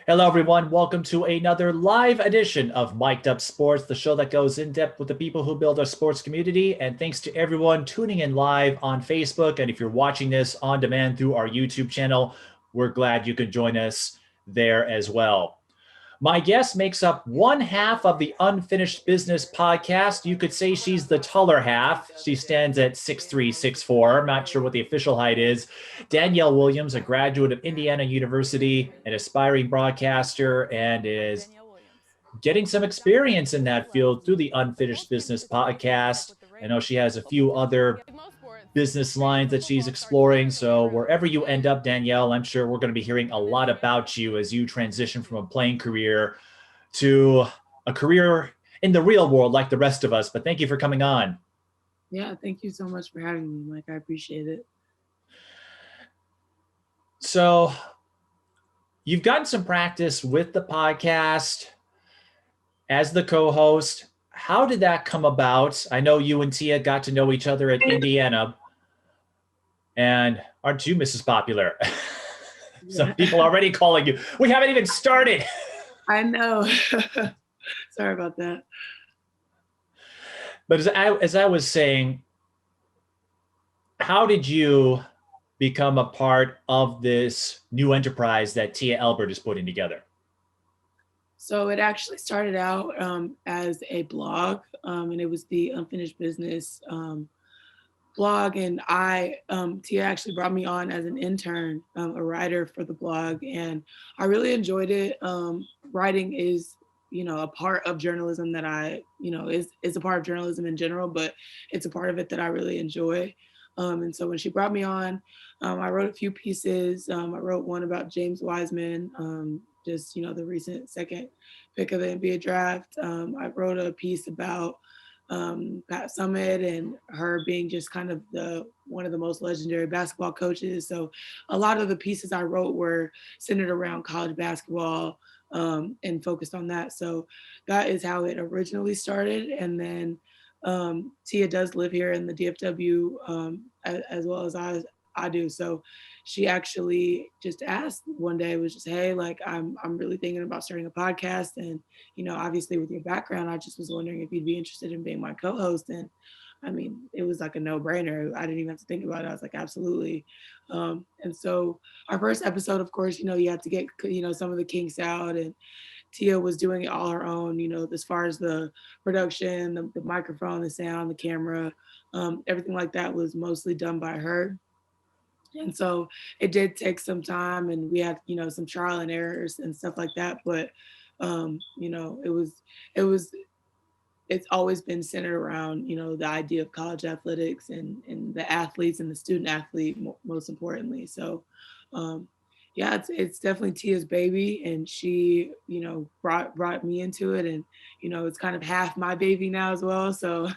Hello, everyone. Welcome to another live edition of Mic'd Up Sports, the show that goes in depth with the people who build our sports community. And thanks to everyone tuning in live on Facebook. And if you're watching this on demand through our YouTube channel, we're glad you could join us there as well. My guest makes up one half of the Unfinished Business podcast. You could say she's the taller half. She stands at 6'3", 6'4". I'm not sure what the official height is. Danielle Williams, a graduate of Indiana University, an aspiring broadcaster, and is getting some experience in that field through the Unfinished Business podcast. I know she has a few other business lines that she's exploring. So wherever you end up, Danielle, I'm sure we're going to be hearing a lot about you as you transition from a playing career to a career in the real world like the rest of us. But thank you for coming on. Yeah, thank you so much for having me, Mike. I appreciate it. So you've gotten some practice with the podcast as the co-host. How did that come about? I know you and Tia got to know each other at Indiana. And aren't you Mrs. Popular? Some people already calling you. We haven't even started. I know. Sorry about that. But as I was saying, how did you become a part of this new enterprise that Tia Albert is putting together? So it actually started out as a blog, and it was the Unfinished Business blog. And Tia actually brought me on as an intern, a writer for the blog, and I really enjoyed it. Writing is, a part of journalism that is a part of journalism in general, but it's a part of it that I really enjoy. And so when she brought me on, I wrote a few pieces. I wrote one about James Wiseman, the recent second pick of the NBA draft. I wrote a piece about Pat Summitt and her being just kind of one of the most legendary basketball coaches. So a lot of the pieces I wrote were centered around college basketball and focused on that. So that is how it originally started. And then Tia does live here in the DFW as well as I do. So she actually just asked one day, was just, hey, like I'm really thinking about starting a podcast. And, obviously with your background, I just was wondering if you'd be interested in being my co-host. And I mean, it was like a no-brainer. I didn't even have to think about it. I was like, absolutely. And so our first episode, of course, you had to get, some of the kinks out, and Tia was doing it all her own, as far as the production, the microphone, the sound, the camera, everything like that was mostly done by her. And so it did take some time, and we had, some trial and errors and stuff like that. But, it's always been centered around, the idea of college athletics and the athletes and the student athlete, most importantly. So, yeah, it's definitely Tia's baby, and she, brought me into it, and, it's kind of half my baby now as well. So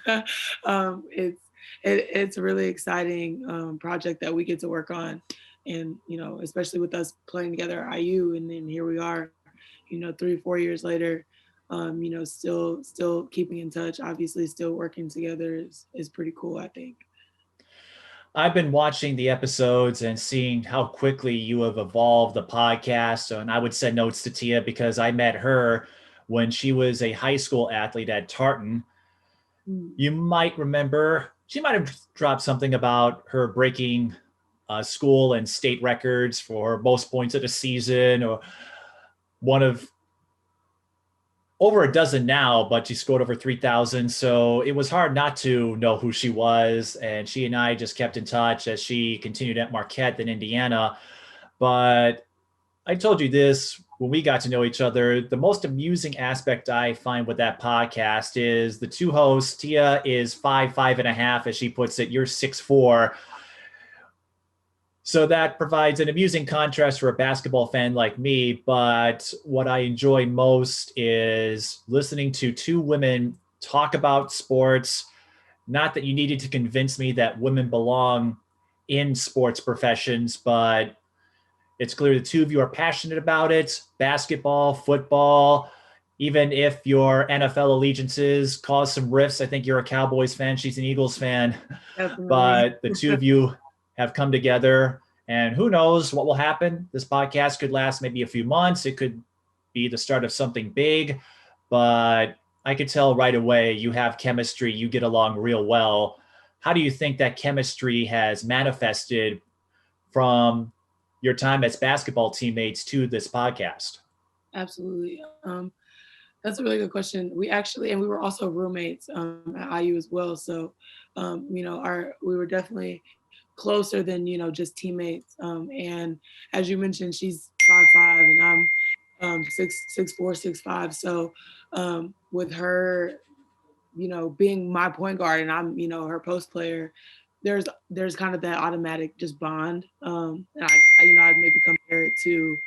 it's a really exciting project that we get to work on, and especially with us playing together at IU, and then here we are, 3-4 years later, still keeping in touch. Obviously, still working together is pretty cool, I think. I've been watching the episodes and seeing how quickly you have evolved the podcast. And I would send notes to Tia because I met her when she was a high school athlete at Tartan. You might remember, she might have dropped something about her breaking school and state records for most points of the season, or one of over a dozen now, but she scored over 3,000. So it was hard not to know who she was. And she and I just kept in touch as she continued at Marquette in Indiana. But I told you this when we got to know each other. The most amusing aspect I find with that podcast is the two hosts. Tia is 5'5.5", as she puts it. You're 6'4". So that provides an amusing contrast for a basketball fan like me. But what I enjoy most is listening to two women talk about sports. Not that you needed to convince me that women belong in sports professions, but it's clear the two of you are passionate about it. Basketball, football, even if your NFL allegiances cause some rifts. I think you're a Cowboys fan. She's an Eagles fan. Definitely. But the two of you have come together, and who knows what will happen. This podcast could last maybe a few months. It could be the start of something big, but I could tell right away you have chemistry, you get along real well. How do you think that chemistry has manifested from your time as basketball teammates to this podcast? Absolutely. That's a really good question. We actually, and we were also roommates at IU as well. So, we were definitely closer than just teammates. And as you mentioned, she's 5'5" and I'm 6'4", 6'5". So with her, being my point guard and I'm her post player, there's kind of that automatic just bond. And I'd maybe compare it to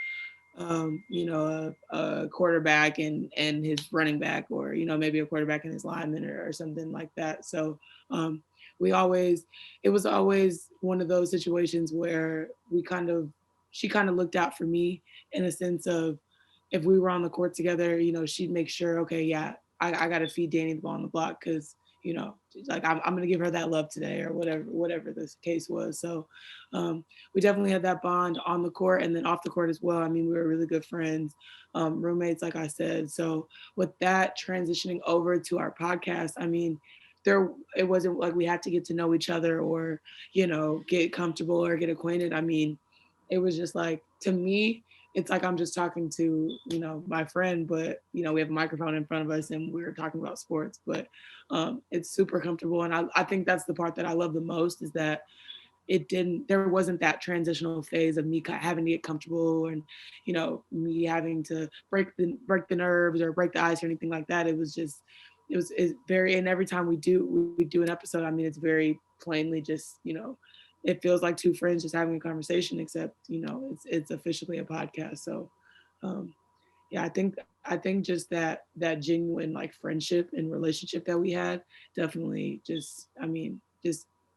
a quarterback and his running back, or maybe a quarterback and his lineman, or something like that. So um, it was always one of those situations where she kind of looked out for me in a sense of, if we were on the court together, she'd make sure, okay, yeah, I got to feed Danny the ball on the block, because like I'm gonna give her that love today, or whatever the case was. So we definitely had that bond on the court, and then off the court as well. I mean, we were really good friends, roommates, like I said. So with that transitioning over to our podcast, I mean, it wasn't like we had to get to know each other, or get comfortable or get acquainted. I mean, it was just like, to me, it's like I'm just talking to my friend, but we have a microphone in front of us and we're talking about sports. But it's super comfortable, and I think that's the part that I love the most, is that there wasn't that transitional phase of me having to get comfortable, and me having to break the nerves or break the ice or anything like that. It's very, and every time we do an episode, I mean, it's very plainly just it feels like two friends just having a conversation, except it's officially a podcast. So yeah, I think just that genuine like friendship and relationship that we had definitely just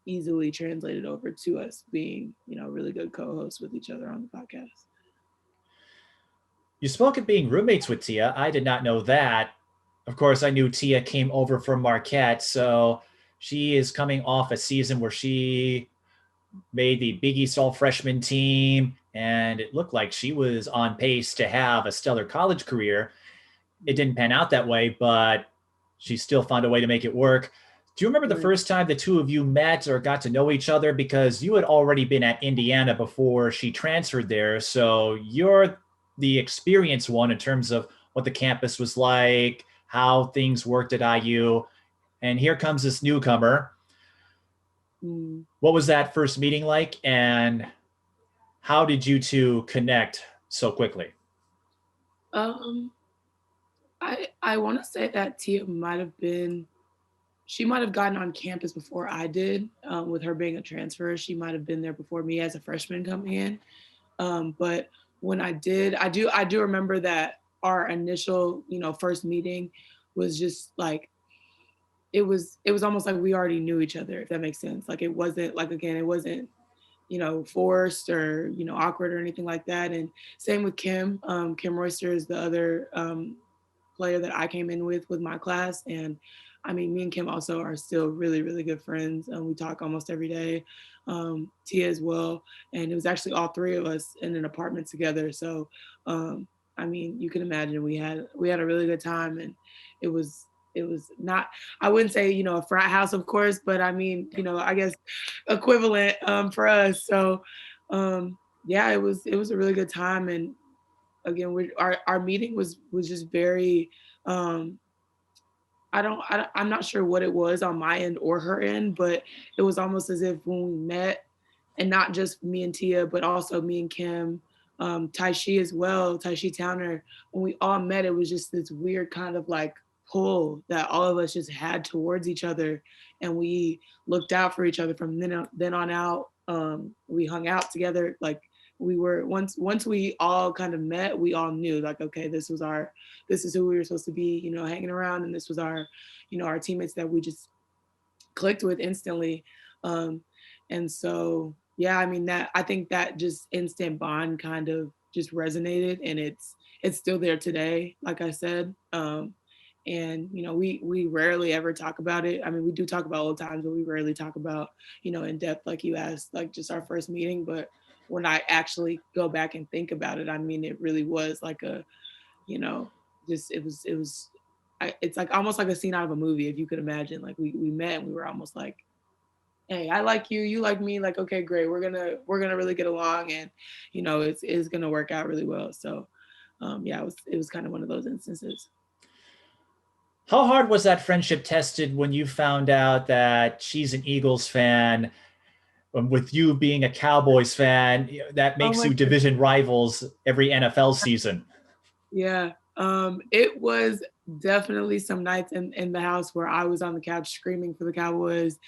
easily translated over to us being really good co-hosts with each other on the podcast. You spoke of being roommates with Tia. I did not know that. Of course, I knew Tia came over from Marquette, so she is coming off a season where she made the Big East All Freshman team, and it looked like she was on pace to have a stellar college career. It didn't pan out that way, but she still found a way to make it work. Do you remember the first time the two of you met or got to know each other? Because you had already been at Indiana before she transferred there. So you're the experienced one in terms of what the campus was like, how things worked at IU. And here comes this newcomer. What was that first meeting like? And how did you two connect so quickly? Um, I want to say that Tia she might have gotten on campus before I did. With her being a transfer, she might have been there before me as a freshman coming in. But when I do remember that our initial, first meeting was just like, it was almost like we already knew each other, if that makes sense. Like, it wasn't like, again, it wasn't forced or awkward or anything like that. And same with Kim. Kim Royster is the other player that I came in with my class. And I mean, me and Kim also are still really, really good friends. We talk almost every day. Tia as well. And it was actually all three of us in an apartment together. So, I mean, you can imagine we had a really good time, and it was not, I wouldn't say, a frat house, of course, but I mean, I guess equivalent for us. So, yeah, it was a really good time. And again, our meeting was just very, I'm not sure what it was on my end or her end, but it was almost as if when we met, and not just me and Tia, but also me and Kim, Taishi as well, Taishi Towner, when we all met, it was just this weird kind of like pull that all of us just had towards each other. And we looked out for each other from then on out. We hung out together. Like, we were, once we all kind of met, we all knew, like, okay, this is who we were supposed to be, hanging around. And this was our teammates that we just clicked with instantly. And so, yeah, I mean, I think that just instant bond kind of just resonated, and it's still there today, like I said. And we rarely ever talk about it. I mean, we do talk about old times, but we rarely talk about in depth, like you asked, like just our first meeting. But when I actually go back and think about it, I mean, it really was like you know, just it's like almost like a scene out of a movie, if you could imagine. Like we met and we were almost like, hey, I like you, you like me, like, okay, great, we're gonna really get along, and it's gonna work out really well. So yeah, it was kind of one of those instances. How hard was that friendship tested when you found out that she's an Eagles fan, with you being a Cowboys fan? That Oh makes my you division rivals every NFL season. Yeah. It was definitely some nights in the house where I was on the couch screaming for the Cowboys.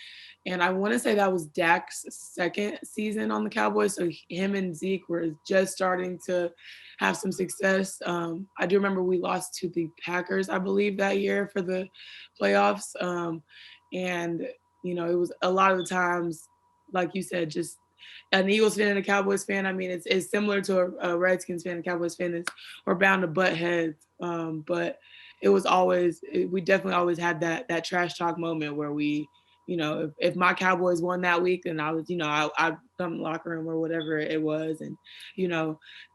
And I want to say that was Dak's second season on the Cowboys. So him and Zeke were just starting to have some success. I do remember we lost to the Packers, I believe, that year for the playoffs. And, it was a lot of the times, like you said, just an Eagles fan and a Cowboys fan. I mean, it's similar to a Redskins fan and Cowboys fan. We're bound to butt heads. But it was always, we definitely always had that trash talk moment where we, if my Cowboys won that week, then I was, I'd come in the locker room or whatever it was, and,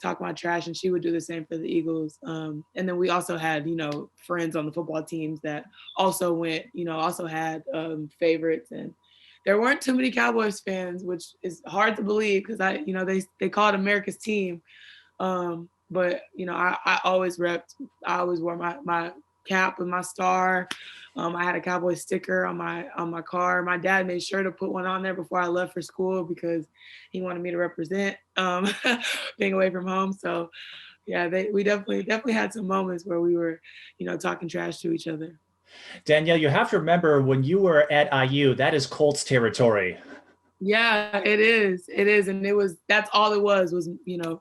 talk my trash, and she would do the same for the Eagles. And then we also had, friends on the football teams that also went, also had favorites, and there weren't too many Cowboys fans, which is hard to believe because they call it America's team. But I always repped. I always wore my cap with my star. I had a Cowboy sticker on my car. My dad made sure to put one on there before I left for school because he wanted me to represent being away from home. So yeah, we definitely had some moments where we were, talking trash to each other. Danielle, you have to remember when you were at IU, that is Colts territory. Yeah, it is. It is. And that's all it was,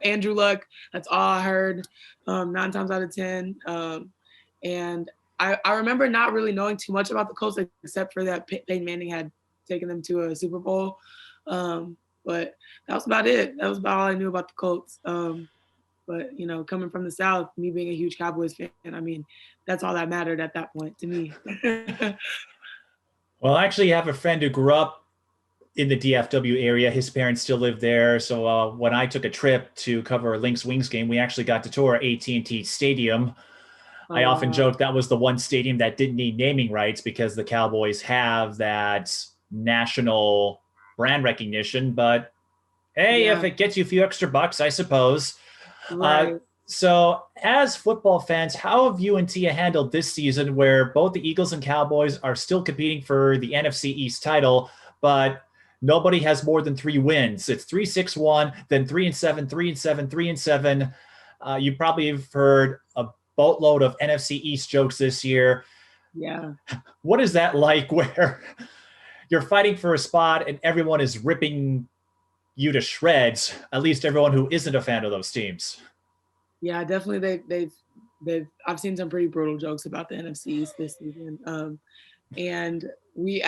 Andrew Luck. That's all I heard 9 times out of 10. And I remember not really knowing too much about the Colts except for that Peyton Manning had taken them to a Super Bowl. But that was about it. That was about all I knew about the Colts. But coming from the South, me being a huge Cowboys fan, I mean, that's all that mattered at that point to me. Well, I actually have a friend who grew up in the DFW area. His parents still live there. So when I took a trip to cover a Lynx Wings game, we actually got to tour AT&T Stadium. I often joke that was the one stadium that didn't need naming rights because the Cowboys have that national brand recognition. But hey, if it gets you a few extra bucks, I suppose. Right. So as football fans, how have you and Tia handled this season where both the Eagles and Cowboys are still competing for the NFC East title, but nobody has more than 3 wins? It's 3-6-1, then 3-7, 3-7, 3-7. You probably have heard a boatload of NFC East jokes this year. Yeah. What is that like where you're fighting for a spot and everyone is ripping you to shreds, at least everyone who isn't a fan of those teams? Yeah, definitely. I've seen some pretty brutal jokes about the NFC East this season. And we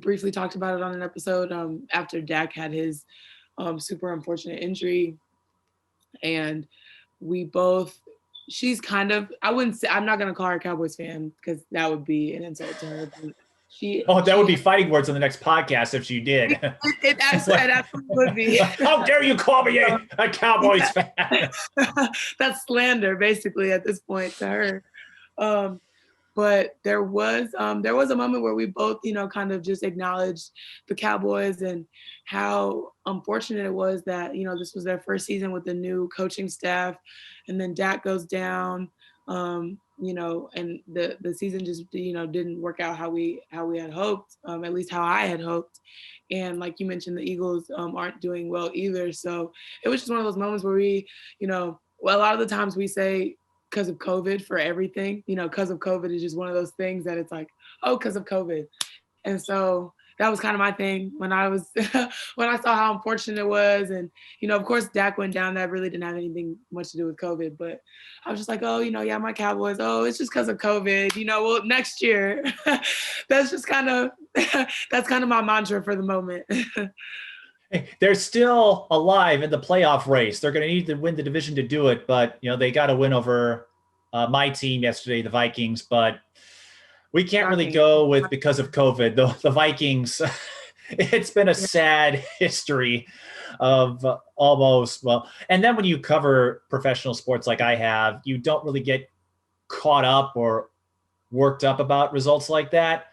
briefly talked about it on an episode after Dak had his super unfortunate injury. And we both, she's kind of, I'm not going to call her a Cowboys fan because that would be an insult to her. But that would be fighting words on the next podcast if she did. It absolutely would be. How dare you call me a Cowboys fan? That's slander, basically, at this point to her. But there was a moment where we both, kind of just acknowledged the Cowboys and how unfortunate it was that, this was their first season with the new coaching staff, and then Dak goes down. And the season just didn't work out how we had hoped, at least how I had hoped. And like you mentioned, the Eagles aren't doing well either. So it was just one of those moments where we, a lot of the times we say because of COVID for everything, because of COVID is just one of those things that it's like, oh, because of COVID. And so that was kind of my thing when I was when I saw how unfortunate it was. And, of course, Dak went down. That really didn't have anything much to do with COVID. But I was just like, oh, yeah, my Cowboys. Oh, it's just because of COVID. Well, next year. That's just kind of my mantra for the moment. They're still alive in the playoff race. They're going to need to win the division to do it. But, they got to win over my team yesterday, the Vikings. But we can't really go with because of COVID. The Vikings, It's been a Yeah. sad history of almost, well, and then when you cover professional sports like I have, you don't really get caught up or worked up about results like that.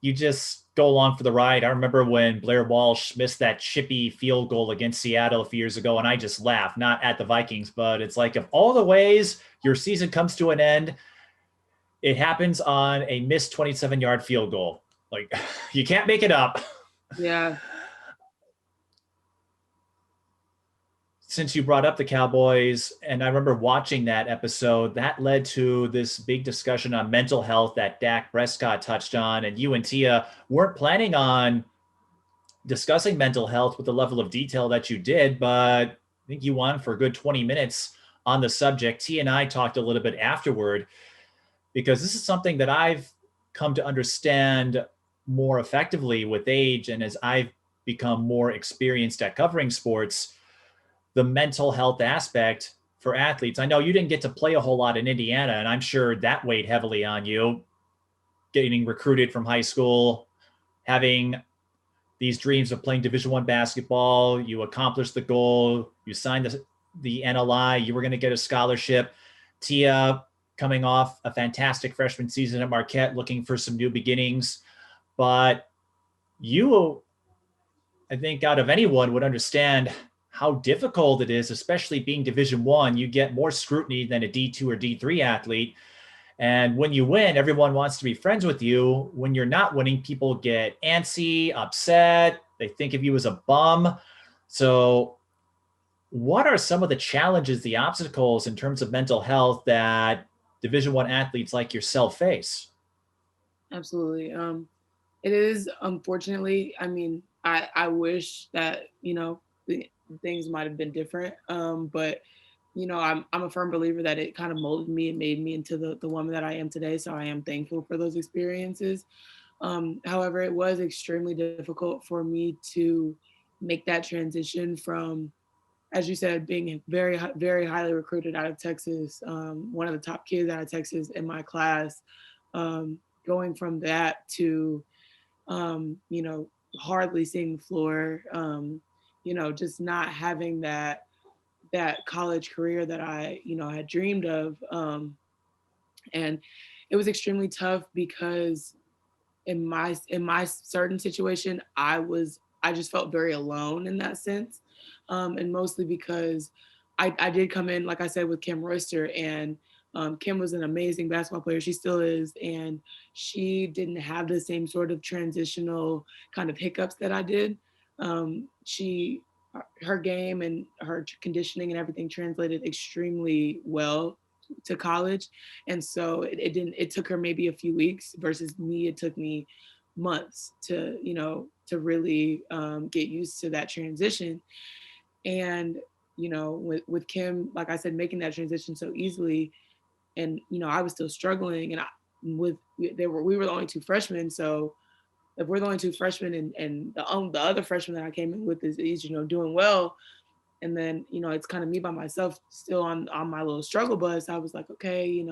You just go along for the ride. I remember when Blair Walsh missed that chippy field goal against Seattle a few years ago, and I just laughed, not at the Vikings, but it's like, if all the ways your season comes to an end, it happens on a missed 27-yard field goal. Like, you can't make it up. Yeah. Since you brought up the Cowboys, and I remember watching that episode, that led to this big discussion on mental health that Dak Prescott touched on. And you and Tia weren't planning on discussing mental health with the level of detail that you did, but I think you won for a good 20 minutes on the subject. Tia and I talked a little bit afterward because this is something that I've come to understand more effectively with age. And as I've become more experienced at covering sports, the mental health aspect for athletes. I know you didn't get to play a whole lot in Indiana, and I'm sure that weighed heavily on you, getting recruited from high school, having these dreams of playing Division One basketball. You accomplished the goal. You signed the NLI. You were going to get a scholarship. Tia coming off a fantastic freshman season at Marquette, looking for some new beginnings. But you, I think, out of anyone, would understand how difficult it is, especially being Division One. You get more scrutiny than a D2 or D3 athlete. And when you win, everyone wants to be friends with you. When you're not winning, people get antsy, upset. They think of you as a bum. So, what are some of the challenges, the obstacles in terms of mental health that Division One athletes like yourself face? Absolutely. It is, unfortunately, I mean, I wish that, things might have been different. But I'm a firm believer that it kind of molded me and made me into the woman that I am today. So I am thankful for those experiences. However, it was extremely difficult for me to make that transition from, as you said, being very highly recruited out of Texas, one of the top kids out of Texas in my class, going from that to, hardly seeing the floor, just not having that college career that I, had dreamed of. And it was extremely tough because in my certain situation, I just felt very alone in that sense. And mostly because I did come in, like I said, with Kim Royster, and Kim was an amazing basketball player. She still is. And she didn't have the same sort of transitional kind of hiccups that I did. She, her game and her conditioning and everything translated extremely well to college. And so it took her maybe a few weeks versus me, it took me months to, to really get used to that transition. And, with Kim, like I said, making that transition so easily, and, I was still struggling, and we were the only two freshmen. So if we're the only two freshmen, and the other freshman that I came in with is doing well, and then it's kind of me by myself still on my little struggle bus. I was like, okay,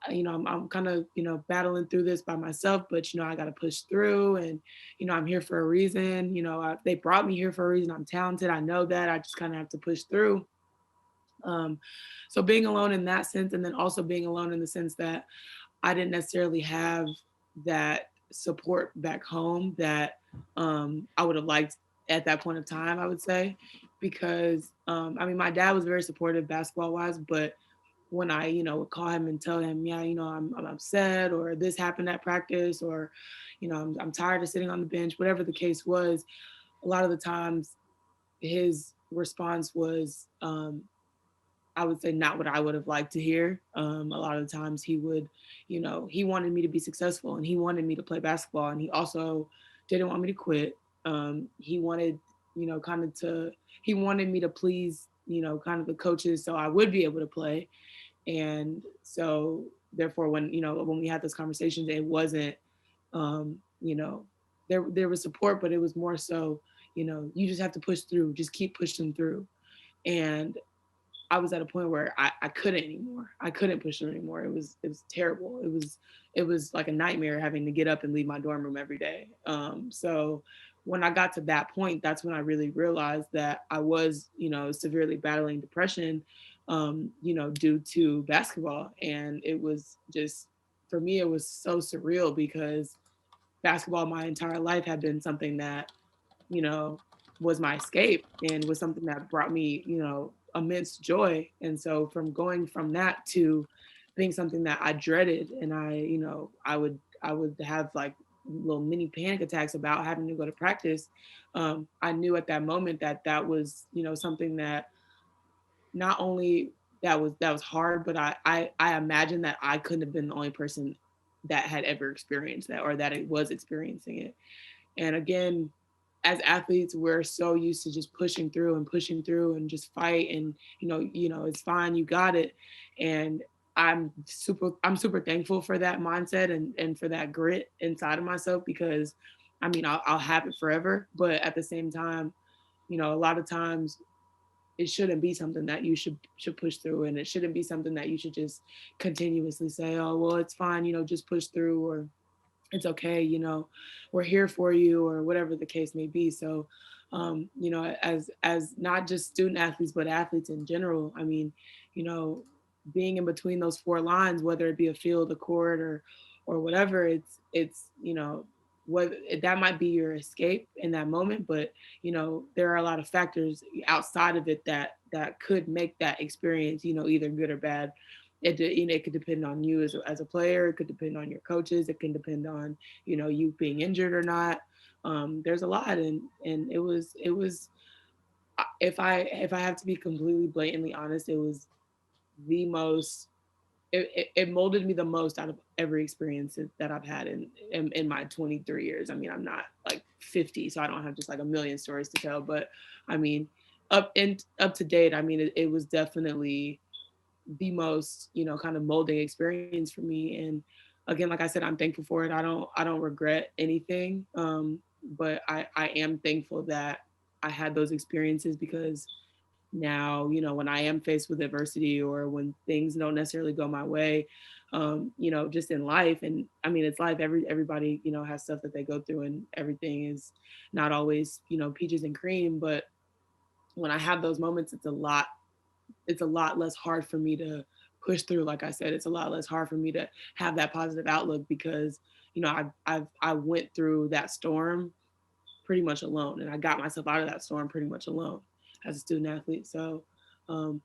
I'm kind of battling through this by myself, but I got to push through, and I'm here for a reason. They brought me here for a reason. I'm talented, I know that. I just kind of have to push through. um, so being alone in that sense, and then also being alone in the sense that I didn't necessarily have that support back home that I would have liked at that point of time, I would say, because I mean, my dad was very supportive basketball wise, but when I, would call him and tell him, yeah, I'm upset, or this happened at practice, or, I'm tired of sitting on the bench, whatever the case was, a lot of the times his response was, I would say, not what I would have liked to hear. A lot of the times he would, he wanted me to be successful, and he wanted me to play basketball, and he also didn't want me to quit. He wanted, kind of he wanted me to please, kind of the coaches so I would be able to play. And so therefore, when we had those conversations, it wasn't, um, you know, there was support, but it was more so, you just have to push through, just keep pushing through. And I was at a point where I couldn't anymore. I couldn't push through anymore. It was terrible. It was like a nightmare having to get up and leave my dorm room every day. So when I got to that point, that's when I really realized that I was, severely battling depression, due to basketball. And it was just, for me, it was so surreal because basketball my entire life had been something that, you know, was my escape and was something that brought me, immense joy. And so from going from that to being something that I dreaded, and I would have like little mini panic attacks about having to go to practice. I knew at that moment that that was, something that not only that was hard, but I imagine that I couldn't have been the only person that had ever experienced that, or that it was experiencing it. And again, as athletes, we're so used to just pushing through and just fight, and it's fine, you got it. And I'm super thankful for that mindset, and for that grit inside of myself, because I mean, I'll have it forever. But at the same time, a lot of times it shouldn't be something that you should push through, and it shouldn't be something that you should just continuously say, oh well, it's fine, just push through, or it's okay, we're here for you, or whatever the case may be. So as not just student athletes, but athletes in general, I mean, you know being in between those four lines, whether it be a field, a court, or whatever, it's what that might be your escape in that moment. But there are a lot of factors outside of it that could make that experience, either good or bad. It could depend on you as a player. It could depend on your coaches. It can depend on you being injured or not. There's a lot, and it was if I have to be completely blatantly honest, it was the most it molded me the most out of every experience that I've had in my 23 years. I mean, I'm not like 50, so I don't have just like a million stories to tell. But I mean, up to date, I mean, it was definitely the most kind of molding experience for me. And again, like I said, I'm thankful for it. I don't regret anything. But I am thankful that I had those experiences, because now when I am faced with adversity, or when things don't necessarily go my way, just in life. And I mean, it's life. Everybody has stuff that they go through, and everything is not always peaches and cream. But when I have those moments, it's a lot less hard for me to push through. Like I said, it's a lot less hard for me to have that positive outlook, because I went through that storm pretty much alone, and I got myself out of that storm pretty much alone as a student athlete. So um,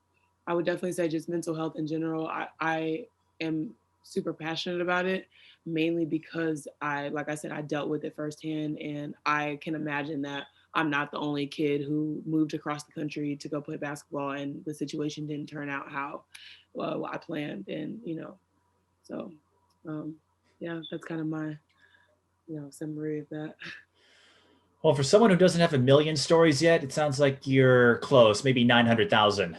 I would definitely say just mental health in general. I am super passionate about it, mainly because like I said, I dealt with it firsthand, and I can imagine that I'm not the only kid who moved across the country to go play basketball, and the situation didn't turn out how well I planned. And so um, yeah, that's kind of my summary of that. Well, for someone who doesn't have a million stories yet, it sounds like you're close, maybe 900,000.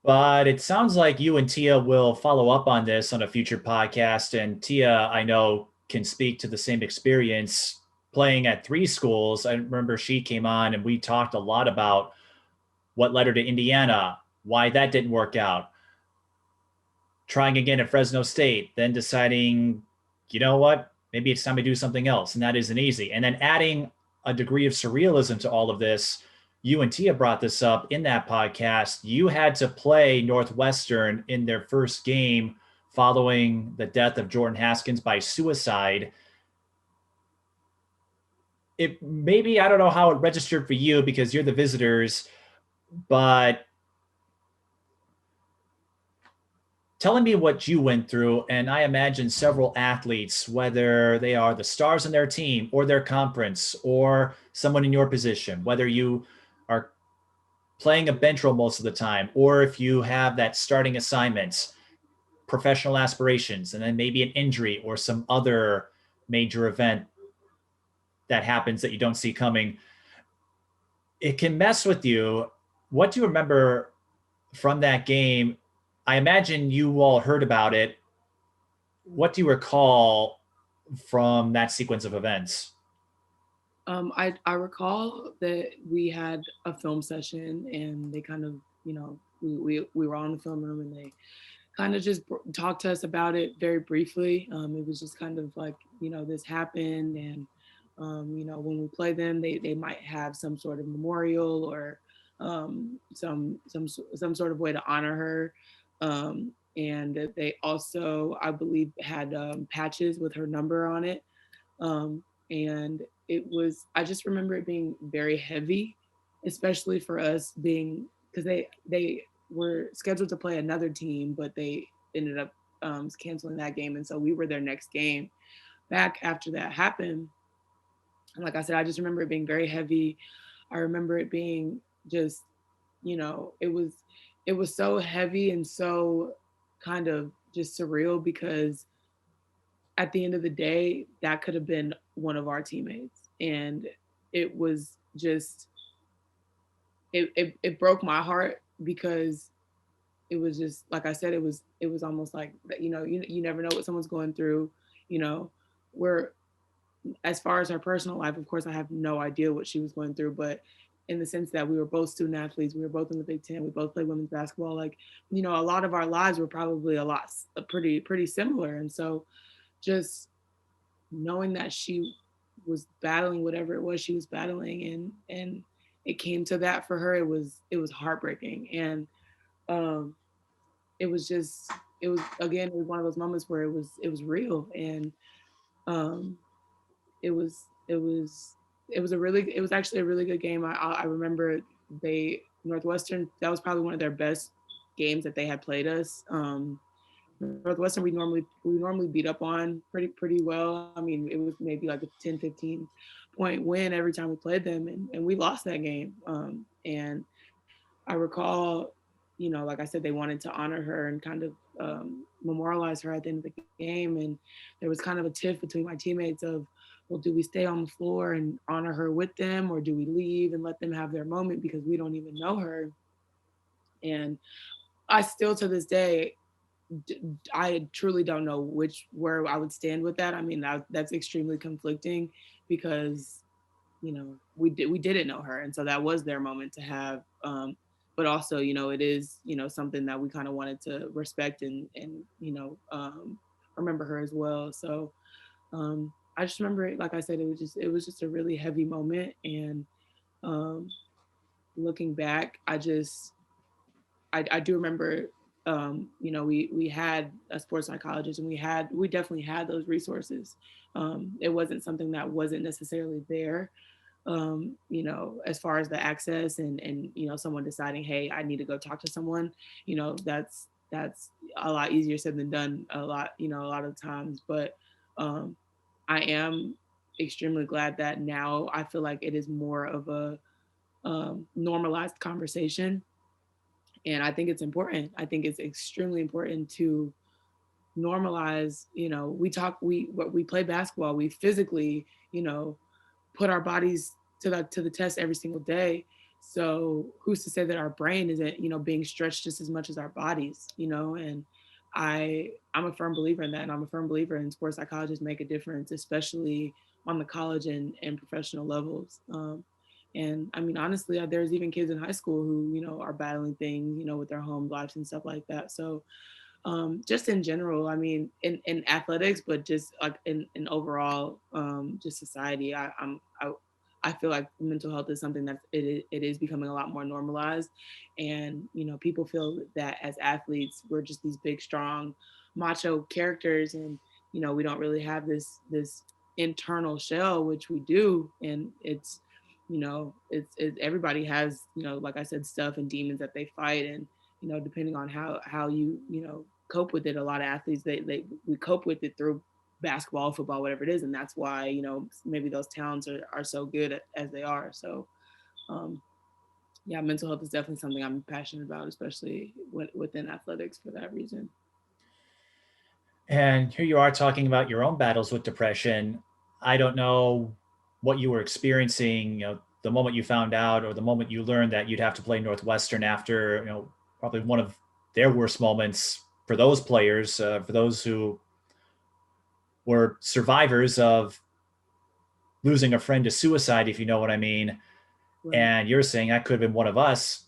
But it sounds like you and Tia will follow up on this on a future podcast. And Tia, I know, can speak to the same experience playing at three schools. I remember she came on and we talked a lot about what led her to Indiana, why that didn't work out, trying again at Fresno State, then deciding, you know what, maybe it's time to do something else. And that isn't easy. And then adding a degree of surrealism to all of this. You and Tia brought this up in that podcast. You had to play Northwestern in their first game following the death of Jordan Haskins by suicide. It maybe, I don't know how it registered for you because you're the visitors, but telling me what you went through, and I imagine several athletes, whether they are the stars in their team or their conference or someone in your position, whether you are playing a bench role most of the time, or if you have that starting assignments, professional aspirations, and then maybe an injury or some other major event that happens that you don't see coming, it can mess with you. What do you remember from that game? I imagine you all heard about it. What do you recall from that sequence of events? I recall that we had a film session, and they kind of, we were on the film room, and they kind of just talked to us about it very briefly. It was just kind of like, this happened, and When we play them, they might have some sort of memorial or some sort of way to honor her. And they also, I believe, had patches with her number on it. And I just remember it being very heavy, especially for us being, because they were scheduled to play another team, but they ended up canceling that game. And so we were their next game back after that happened. And like I said, I just remember it being very heavy. I remember it being just, it was so heavy and so kind of just surreal, because at the end of the day, that could have been one of our teammates. And it was just, it broke my heart, because it was just, like I said, it was almost like, you never know what someone's going through. You know, we're, as far as her personal life, of course, I have no idea what she was going through, but in the sense that we were both student athletes, we were both in the Big Ten, we both played women's basketball. Like, a lot of our lives were probably pretty similar. And so just knowing that she was battling whatever it was she was battling, and it came to that for her, it was heartbreaking. And um it was just, it was one of those moments where it was real. And um it was it was it was actually a really good game. I remember they Northwestern, that was probably one of their best games that they had played us. Northwestern, we normally beat up on pretty well. I mean, it was maybe like a 10-15 point win every time we played them, and we lost that game. And I recall, like I said, they wanted to honor her and kind of memorialize her at the end of the game. And there was kind of a tiff between my teammates of, well, do we stay on the floor and honor her with them, or do we leave and let them have their moment because we don't even know her? And I still, to this day, I truly don't know where I would stand with that. I mean, that's extremely conflicting, because we didn't know her, and so that was their moment to have. But also, it is, something that we kind of wanted to respect, and remember her as well. So I just remember it, like I said, it was just a really heavy moment. And um, looking back, I do remember, we had a sports psychologist, and we definitely had those resources. It wasn't something that wasn't necessarily there, as far as the access, and someone deciding, hey, I need to go talk to someone. That's a lot easier said than done, a lot of times. But um, I am extremely glad that now I feel like it is more of a normalized conversation. And I think it's important. I think it's extremely important to normalize. We play basketball, we physically, put our bodies to the test every single day. So who's to say that our brain isn't, being stretched just as much as our bodies? And I'm a firm believer in that, and I'm a firm believer in sports psychologists make a difference, especially on the college and professional levels. And I mean, honestly, there's even kids in high school who, are battling things, with their home lives and stuff like that. So just in general, I mean, in athletics, but just like in overall, just society, I feel like mental health is something that it is becoming a lot more normalized. And people feel that as athletes, we're just these big, strong, macho characters, and we don't really have this internal shell, which we do. And everybody has, like I said, stuff and demons that they fight. And depending on how you cope with it, a lot of athletes, we cope with it through basketball, football, whatever it is. And that's why maybe those talents are so good as they are. So um yeah, mental health is definitely something I'm passionate about, especially within athletics, for that reason. And here you are talking about your own battles with depression. I don't know what you were experiencing, the moment you found out, or the moment you learned that you'd have to play Northwestern after, probably one of their worst moments for those players, for those who were survivors of losing a friend to suicide, if you know what I mean. Right. And you're saying that could have been one of us.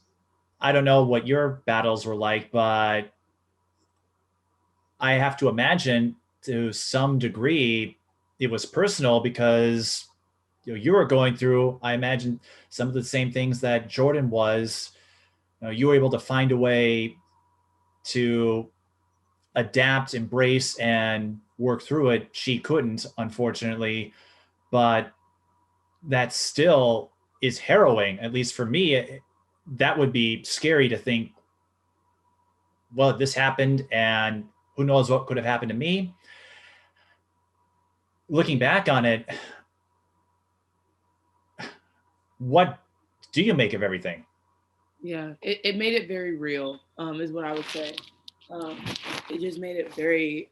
I don't know what your battles were like, but I have to imagine to some degree it was personal, because you were going through, I imagine some of the same things that Jordan was. You were able to find a way to adapt, embrace, and work through it. She couldn't, unfortunately, but that still is harrowing. At least for me, that would be scary to think, well, this happened and who knows what could have happened to me. Looking back on it, what do you make of everything? Yeah, it made it very real, is what I would say. Um, it just made it very,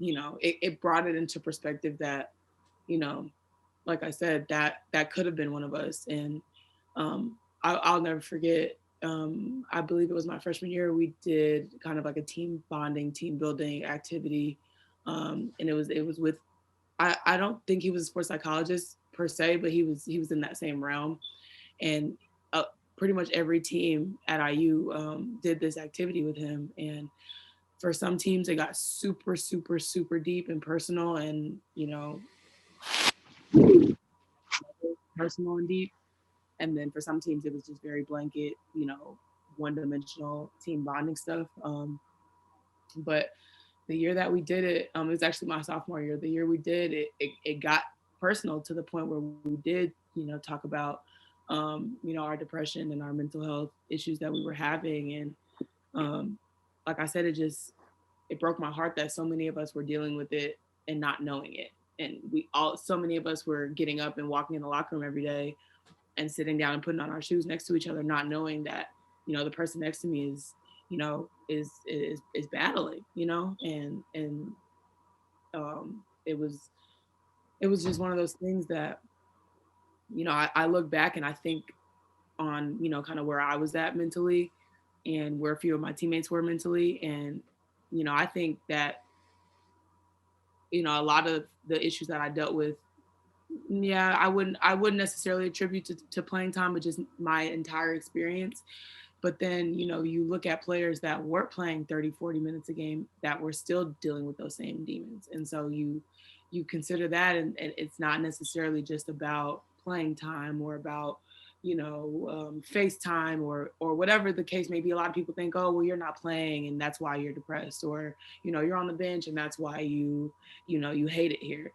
it brought it into perspective that, you know, like I said, that could have been one of us. And I'll never forget. I believe it was my freshman year. We did kind of like a team bonding, team building activity, and it was with. I don't think he was a sports psychologist per se, but he was in that same realm, and pretty much every team at IU did this activity with him. And for some teams, it got super, super, super deep and personal, and personal and deep. And then for some teams, it was just very blanket, one-dimensional team bonding stuff. But the year that we did it, it was actually my sophomore year. The year we did it, it got personal to the point where we did, talk about, our depression and our mental health issues that we were having. And like I said, it broke my heart that so many of us were dealing with it and not knowing it. And so many of us were getting up and walking in the locker room every day and sitting down and putting on our shoes next to each other, not knowing that, the person next to me is, is battling, and it was just one of those things that, I look back and I think on, kind of where I was at mentally and where a few of my teammates were mentally. And, I think that, a lot of the issues that I dealt with, yeah, I wouldn't necessarily attribute to playing time, but just my entire experience. But then, you look at players that weren't playing 30, 40 minutes a game that were still dealing with those same demons. And so you consider that, and it's not necessarily just about playing time or about, FaceTime or whatever the case may be. A lot of people think, oh, well, you're not playing and that's why you're depressed, or, you're on the bench and that's why you hate it here.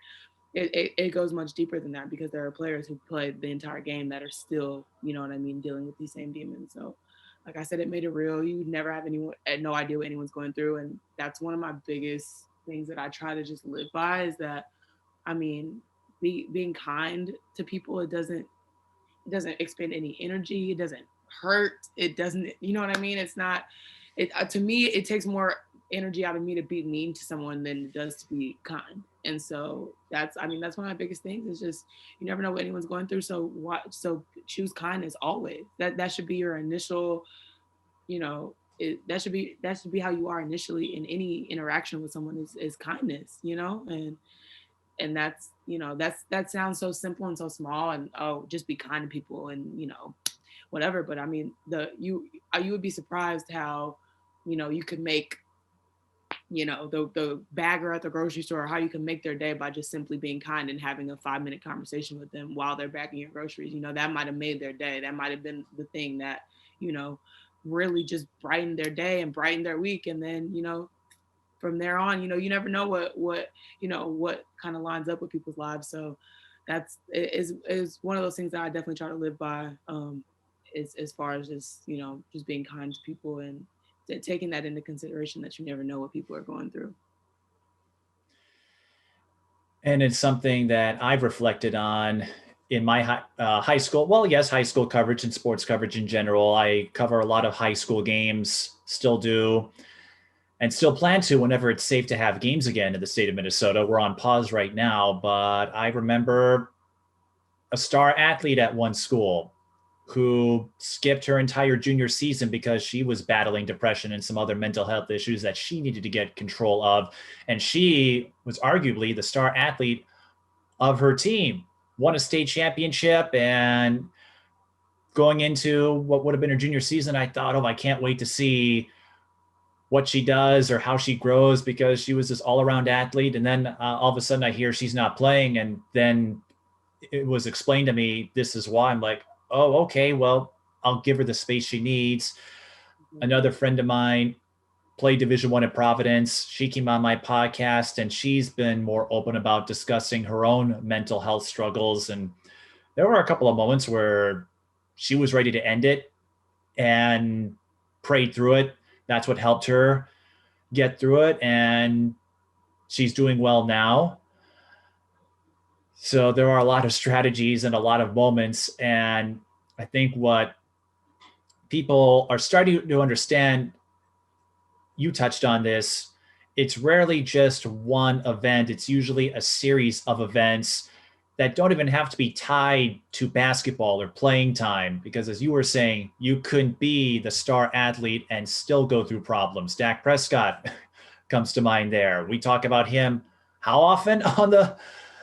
It goes much deeper than that, because there are players who played the entire game that are still, dealing with these same demons. So, like I said, it made it real. You never have no idea what anyone's going through. And that's one of my biggest things that I try to just live by, is that, being kind to people, it doesn't expend any energy. It doesn't hurt. It doesn't, you know what I mean? It's not, to me, it takes more energy out of me to be mean to someone than it does to be kind. And so that's one of my biggest things, is just, you never know what anyone's going through. So choose kindness always. That should be your initial, that should be how you are initially in any interaction with someone, is kindness, and that sounds so simple and so small, and oh, just be kind to people and whatever. But I mean, you would be surprised how you could make the bagger at the grocery store, how you can make their day by just simply being kind and having a 5-minute conversation with them while they're bagging your groceries. That might have made their day. That might have been the thing that really just brightened their day and brightened their week. And then from there on, you never know what kind of lines up with people's lives. So that's is one of those things that I definitely try to live by, as far as just being kind to people and taking that into consideration, that you never know what people are going through. And it's something that I've reflected on in my high school. Well, yes, high school coverage and sports coverage in general. I cover a lot of high school games, still do, and still plan to whenever it's safe to have games again in the state of Minnesota. We're on pause right now, but I remember a star athlete at one school who skipped her entire junior season because she was battling depression and some other mental health issues that she needed to get control of. And she was arguably the star athlete of her team, won a state championship. And going into what would have been her junior season, I thought, oh, I can't wait to see what she does or how she grows, because she was this all-around athlete. And then all of a sudden I hear she's not playing. And then it was explained to me, this is why. I'm like, oh, okay, well, I'll give her the space she needs. Mhm. Another friend of mine played Division 1 at Providence. She came on my podcast and she's been more open about discussing her own mental health struggles. And there were a couple of moments where she was ready to end it and prayed through it. That's what helped her get through it. And she's doing well now. So there are a lot of strategies and a lot of moments. And I think what people are starting to understand, you touched on this, it's rarely just one event, it's usually a series of events that don't even have to be tied to basketball or playing time. Because as you were saying, you couldn't be the star athlete and still go through problems. Dak Prescott comes to mind there. We talk about him how often on the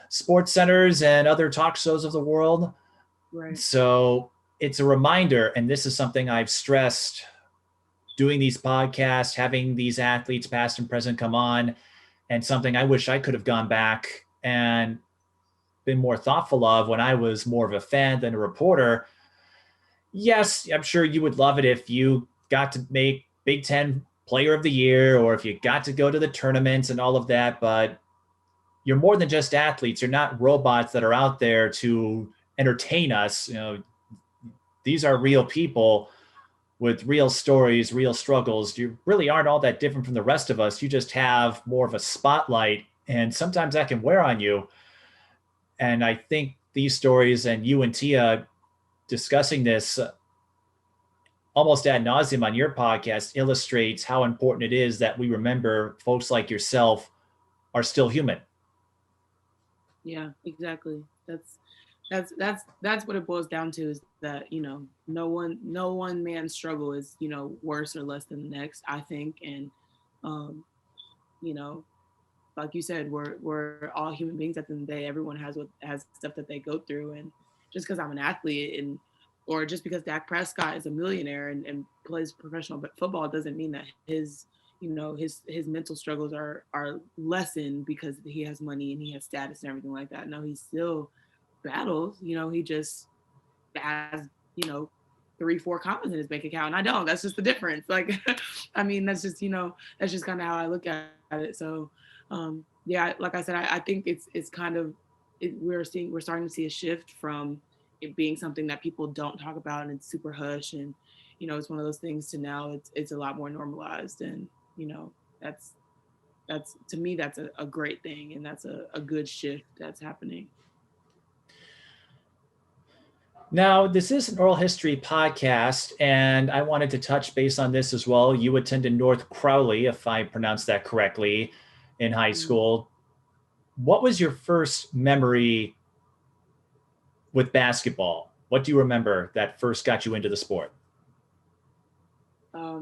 sports centers and other talk shows of the world. Right. So it's a reminder, and this is something I've stressed doing these podcasts, having these athletes, past and present, come on, and something I wish I could have gone back and been more thoughtful of when I was more of a fan than a reporter. Yes, I'm sure you would love it if you got to make Big Ten Player of the Year or if you got to go to the tournaments and all of that, but you're more than just athletes. You're not robots that are out there to entertain us. These are real people with real stories, real struggles. You really aren't all that different from the rest of us. You just have more of a spotlight, and sometimes that can wear on you. And I think these stories and you and Tia discussing this almost ad nauseum on your podcast illustrates how important it is that we remember folks like yourself are still human. Yeah, exactly. That's what it boils down to, is that, no one man's struggle is, worse or less than the next, I think. And um, you know, like you said, we're all human beings at the end of the day. Everyone has stuff that they go through. And just because I'm an athlete, or just because Dak Prescott is a millionaire and plays professional football, doesn't mean that his mental struggles are lessened because he has money and he has status and everything like that. No, he still battles. He just has, you know, 3-4 commas in his bank account, and I don't. That's just the difference. Like, I mean, that's just kind of how I look at it. So, yeah, like I said, I think it's kind of we're starting to see a shift from it being something that people don't talk about and it's super hush, and it's one of those things, to now it's a lot more normalized. And that's that's to me, that's a great thing, and that's a good shift that's happening. Now, this is an oral history podcast, and I wanted to touch base on this as well. You attended North Crowley, if I pronounced that correctly, in high Mm. school. What was your first memory with basketball? What do you remember that first got you into the sport?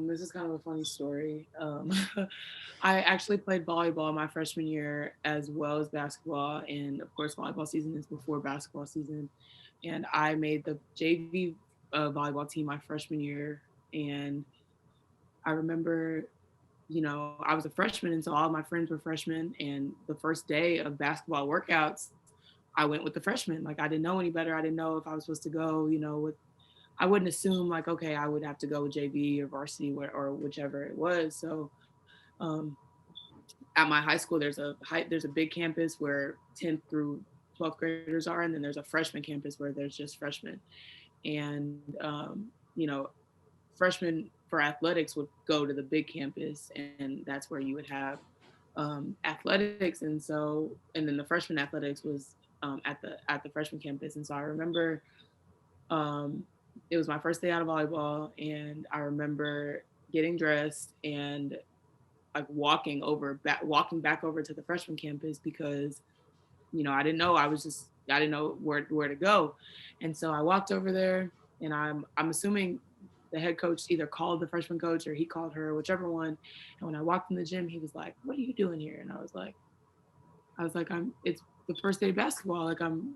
This is kind of a funny story. I actually played volleyball my freshman year as well as basketball, and of course, volleyball season is before basketball season. And I made the JV volleyball team my freshman year, and I remember, I was a freshman, and so all my friends were freshmen. And the first day of basketball workouts, I went with the freshmen. Like, I didn't know any better. I didn't know if I was supposed to go, with I wouldn't assume, like, okay, I would have to go with JV or varsity, or whichever it was. So um, at my high school, there's a big campus where 10th through 12th graders are, and then there's a freshman campus where there's just freshmen. And freshmen for athletics would go to the big campus, and that's where you would have athletics. And then the freshman athletics was at the freshman campus. And so I remember um, it was my first day out of volleyball, and I remember getting dressed and like walking back over to the freshman campus, because I didn't know. I didn't know where to go. And so I walked over there, and I'm assuming the head coach either called the freshman coach or he called her, whichever one. And when I walked in the gym, he was like, "What are you doing here?" And I was like, it's the first day of basketball. Like, I'm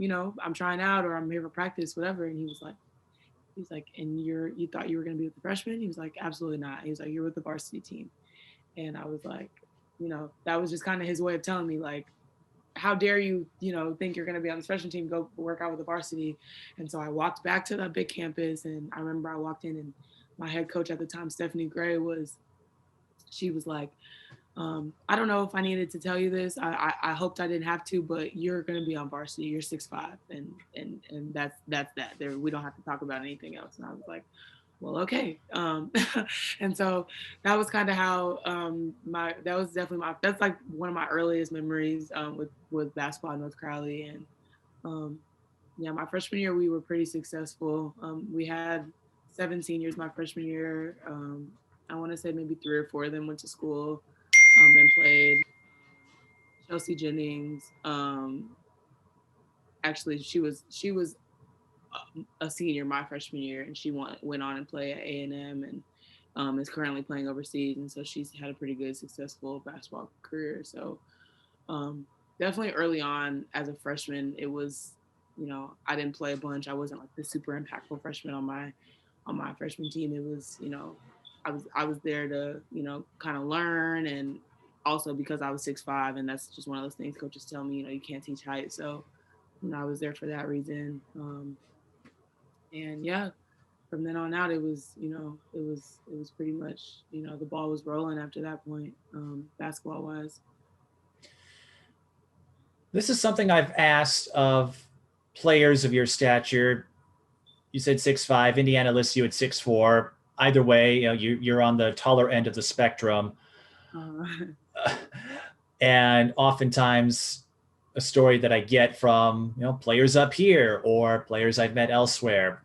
trying out, or I'm here for practice, whatever. And he's like, "And you thought you were going to be with the freshmen?" He was like, "Absolutely not." He was like, "You're with the varsity team." And I was like, that was just kind of his way of telling me, like, how dare you, think you're going to be on the freshman team, go work out with the varsity. And so I walked back to that big campus, and I remember I walked in, and my head coach at the time, Stephanie Gray, she was like, I don't know if I needed to tell you this. I hoped I didn't have to, but you're going to be on varsity. You're 6'5", and that's that. There, we don't have to talk about anything else. And I was like, well, okay. And so that was kind of how that's like one of my earliest memories with basketball in North Crowley. And yeah, my freshman year we were pretty successful. We had 7 seniors my freshman year. I want to say maybe 3 or 4 of them went to school and played. Chelsea Jennings, actually, she was a senior my freshman year, and she went on and played at A&M, and is currently playing overseas, and so she's had a pretty good, successful basketball career. So definitely early on as a freshman, it was, I didn't play a bunch. I wasn't like the super impactful freshman on my freshman team. It was, I was there to, kind of learn, and also because I was 6'5", and that's just one of those things coaches tell me, you can't teach height. So, I was there for that reason. And yeah, from then on out, it was, it was pretty much, the ball was rolling after that point, basketball wise. This is something I've asked of players of your stature. You said 6'5", Indiana lists you at 6'4". Either way, you're on the taller end of the spectrum. And oftentimes a story that I get from, players up here or players I've met elsewhere,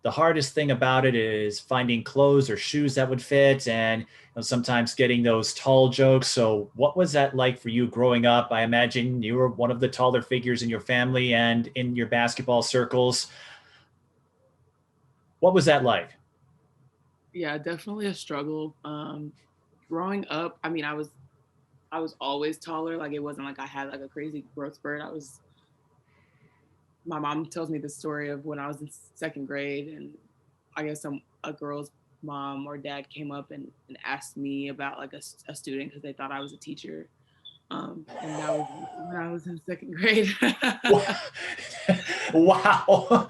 the hardest thing about it is finding clothes or shoes that would fit, and sometimes getting those tall jokes. So what was that like for you growing up? I imagine you were one of the taller figures in your family and in your basketball circles. What was that like? Yeah, definitely a struggle. Growing up, I mean, I was always taller. Like, it wasn't like I had like a crazy growth spurt. My mom tells me the story of when I was in second grade, and I guess a girl's mom or dad came up and asked me about like a student because they thought I was a teacher. And that was when I was in second grade. Wow.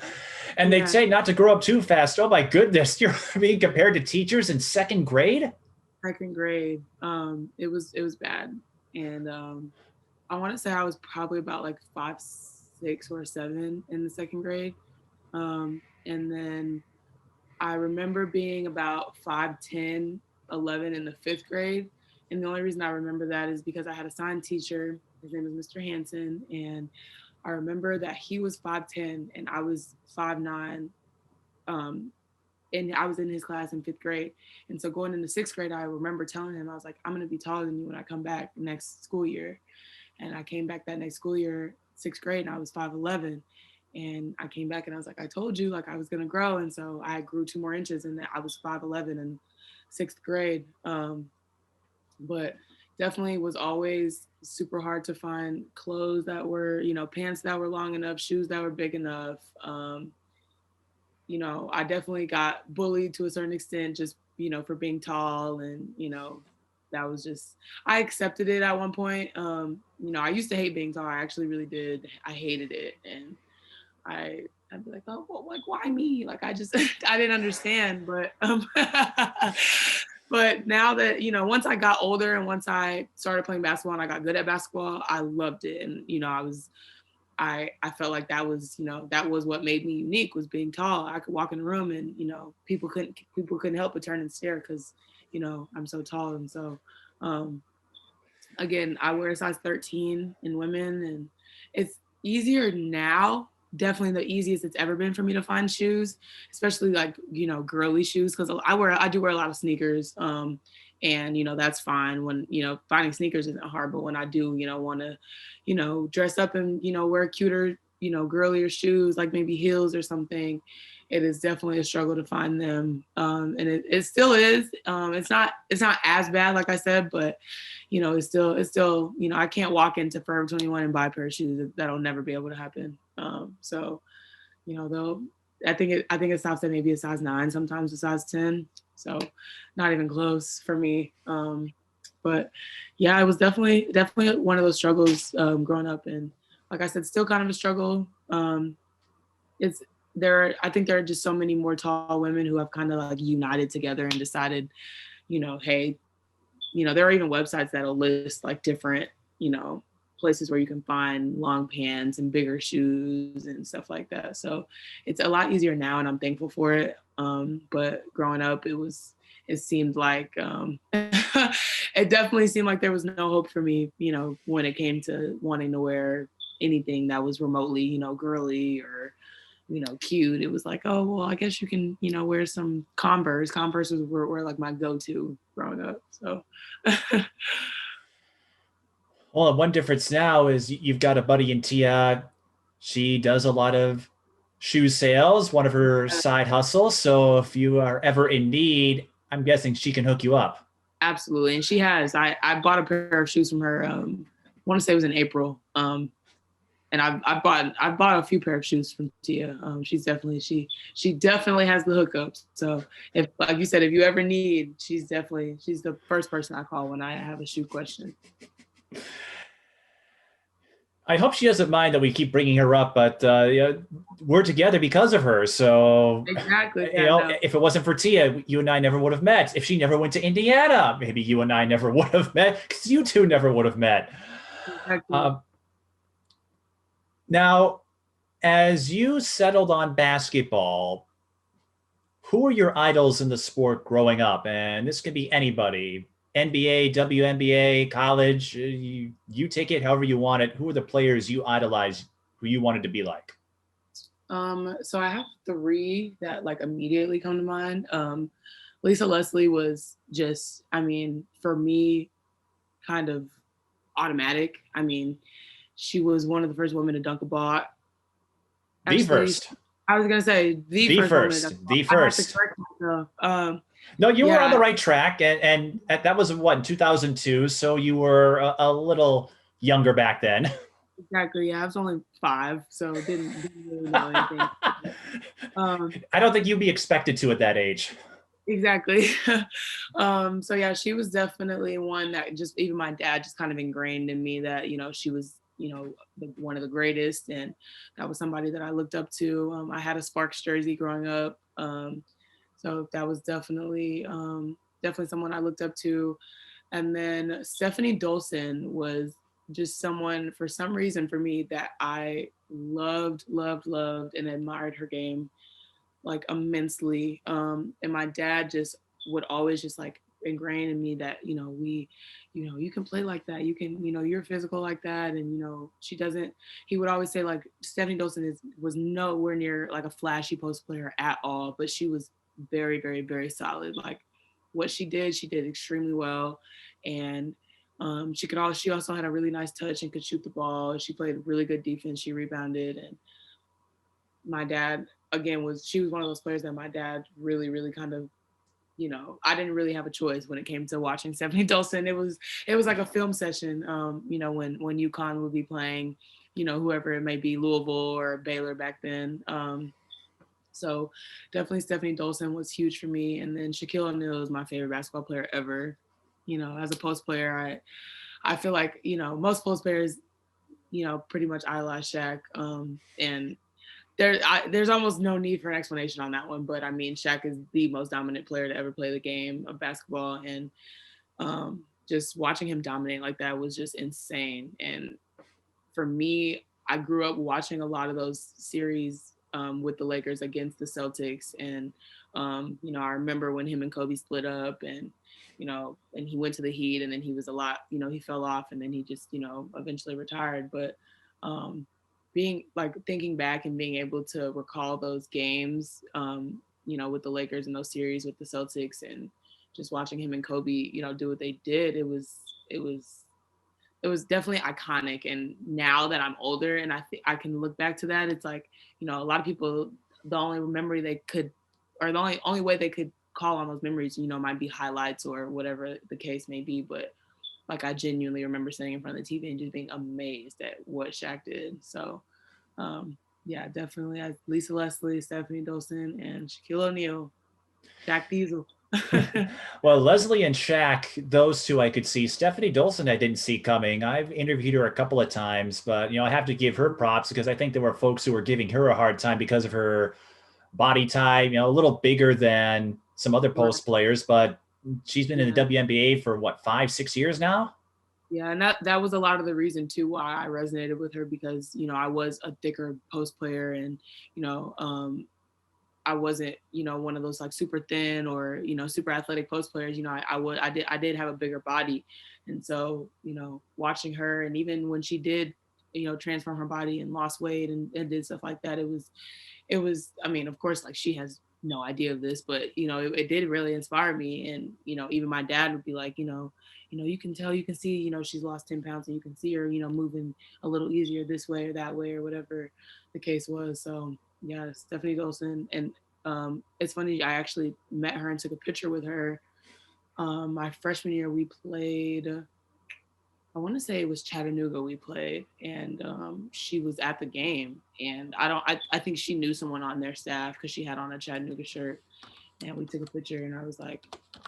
And they'd Yeah, say not to grow up too fast. Oh my goodness, you're being compared to teachers in second grade? second grade. It was bad, and I want to say I was probably about like 5, 6, or 7 in the second grade. And then I remember being about 5, 10, 11 in the fifth grade. And the only reason I remember that is because I had a science teacher. His name was Mr. Hansen. And I remember that he was 5'10" and I was 5'9". And I was in his class in fifth grade. And so going into sixth grade, I remember telling him, I was like, I'm going to be taller than you when I come back next school year. And I came back that next school year, sixth grade, and I was 5'11". And I came back and I was like, I told you, like, I was gonna grow. And so I grew 2 more inches, and I was 5'11" in sixth grade. But definitely was always super hard to find clothes that were, pants that were long enough, shoes that were big enough. I definitely got bullied to a certain extent, just, for being tall, and, that was just, I accepted it at one point. I used to hate being tall. I actually really did. I hated it. And I'd be like, oh, well, like, why me? Like, I just, I didn't understand. But, but now that, once I got older and once I started playing basketball and I got good at basketball, I loved it. And, I felt like that was, that was what made me unique, was being tall. I could walk in the room and, people couldn't help but turn and stare because, I'm so tall. And so, again, I wear a size 13 in women, and it's easier now. Definitely the easiest it's ever been for me to find shoes, especially like, girly shoes. Cause I do wear a lot of sneakers. And, that's fine when, finding sneakers isn't hard, but when I do, want to, dress up and, wear cuter, girlier shoes, like maybe heels or something, it is definitely a struggle to find them. And it still is. It's not as bad, like I said, but it's still, I can't walk into Forever 21 and buy a pair of shoes. That'll never be able to happen. So, though I think it stops at maybe a size 9, sometimes a size 10. So not even close for me. But yeah, it was definitely one of those struggles growing up. And like I said, still kind of a struggle. It's I think there are just so many more tall women who have kind of like united together and decided, hey, there are even websites that'll list like different, places where you can find long pants and bigger shoes and stuff like that. So it's a lot easier now, and I'm thankful for it. But growing up, it seemed like it definitely seemed like there was no hope for me, when it came to wanting to wear anything that was remotely, girly or cute. It was like, oh, well, I guess you can, wear some Converse. Converse were like my go-to growing up. So. Well, one difference now is you've got a buddy in Tia. She does a lot of shoe sales, one of her side hustles. So if you are ever in need, I'm guessing she can hook you up. Absolutely. And she has. I bought a pair of shoes from her. I want to say it was in April. And I bought a few pair of shoes from Tia. She's definitely she definitely has the hookups. So if, like you said, if you ever need, she's the first person I call when I have a shoe question. I hope she doesn't mind that we keep bringing her up, but we're together because of her. So exactly, yeah, if it wasn't for Tia, you and I never would have met. If she never went to Indiana, maybe you and I never would have met, because you two never would have met. Exactly. Now, as you settled on basketball, who were your idols in the sport growing up? And this could be anybody, NBA, WNBA, college. You take it however you want it. Who are the players you idolize, who you wanted to be like? So I have three that like immediately come to mind. Lisa Leslie was just, for me, kind of automatic. She was one of the first women to dunk a ball. The first. I was gonna say the first. The first. No, you were on the right track, and that was what, in 2002. So you were a little younger back then. Exactly. Yeah, I was only 5, so didn't really know anything. I don't think you'd be expected to at that age. Exactly. So yeah, she was definitely one that just even my dad just kind of ingrained in me that she was one of the greatest, and that was somebody that I looked up to. I had a Sparks jersey growing up, so that was definitely someone I looked up to. And then Stephanie Dolson was just someone, for some reason, for me, that I loved and admired her game like immensely. And my dad just would always just like ingrain in me that you can play like that, you can, you're physical like that. And he would always say like Stephanie Dolson was nowhere near like a flashy post player at all, but she was very, very, very solid. Like what she did extremely well. And she also had a really nice touch and could shoot the ball. She played really good defense. She rebounded. And my dad, again, she was one of those players that my dad really, really kind of, I didn't really have a choice when it came to watching Stephanie Dolson. It was like a film session, when UConn would be playing, whoever it may be, Louisville or Baylor back then. So definitely Stephanie Dolson was huge for me. And then Shaquille O'Neal is my favorite basketball player ever. As a post player, I feel like, most post players, pretty much idolize Shaq. And there's almost no need for an explanation on that one. But Shaq is the most dominant player to ever play the game of basketball. And just watching him dominate like that was just insane. And for me, I grew up watching a lot of those series with the Lakers against the Celtics. And, I remember when him and Kobe split up, and and he went to the Heat, and then he was he fell off, and then he just, eventually retired. But being like thinking back and being able to recall those games, with the Lakers and those series with the Celtics, and just watching him and Kobe, do what they did, it was definitely iconic. And now that I'm older and I can look back to that, it's like, a lot of people, the only memory they could, or the only way they could call on those memories, might be highlights or whatever the case may be. But like, I genuinely remember sitting in front of the TV and just being amazed at what Shaq did. So yeah, definitely Lisa Leslie, Stephanie Dolson, and Shaquille O'Neal, Shaq Diesel. Well, Leslie and Shaq, those two I could see. Stephanie Dolson, I didn't see coming. I've interviewed her a couple of times, but I have to give her props because I think there were folks who were giving her a hard time because of her body type, a little bigger than some other Right. post players, but she's been in the Yeah. WNBA for what, 5, 6 years now? Yeah, and that was a lot of the reason too why I resonated with her because I was a thicker post player and you know I wasn't one of those like super thin or super athletic post players. I did have a bigger body, and so watching her and even when she did transform her body and lost weight and did stuff like that, it was I mean, of course, like she has no idea of this, but it did really inspire me. And even my dad would be like, you can tell, you can see, she's lost 10 pounds and you can see her moving a little easier this way or that way or whatever the case was. So yeah, Stephanie Dolson. And it's funny, I actually met her and took a picture with her my freshman year. We played, I want to say it was Chattanooga we played, and she was at the game. And I think she knew someone on their staff because she had on a Chattanooga shirt. And we took a picture, and I was like,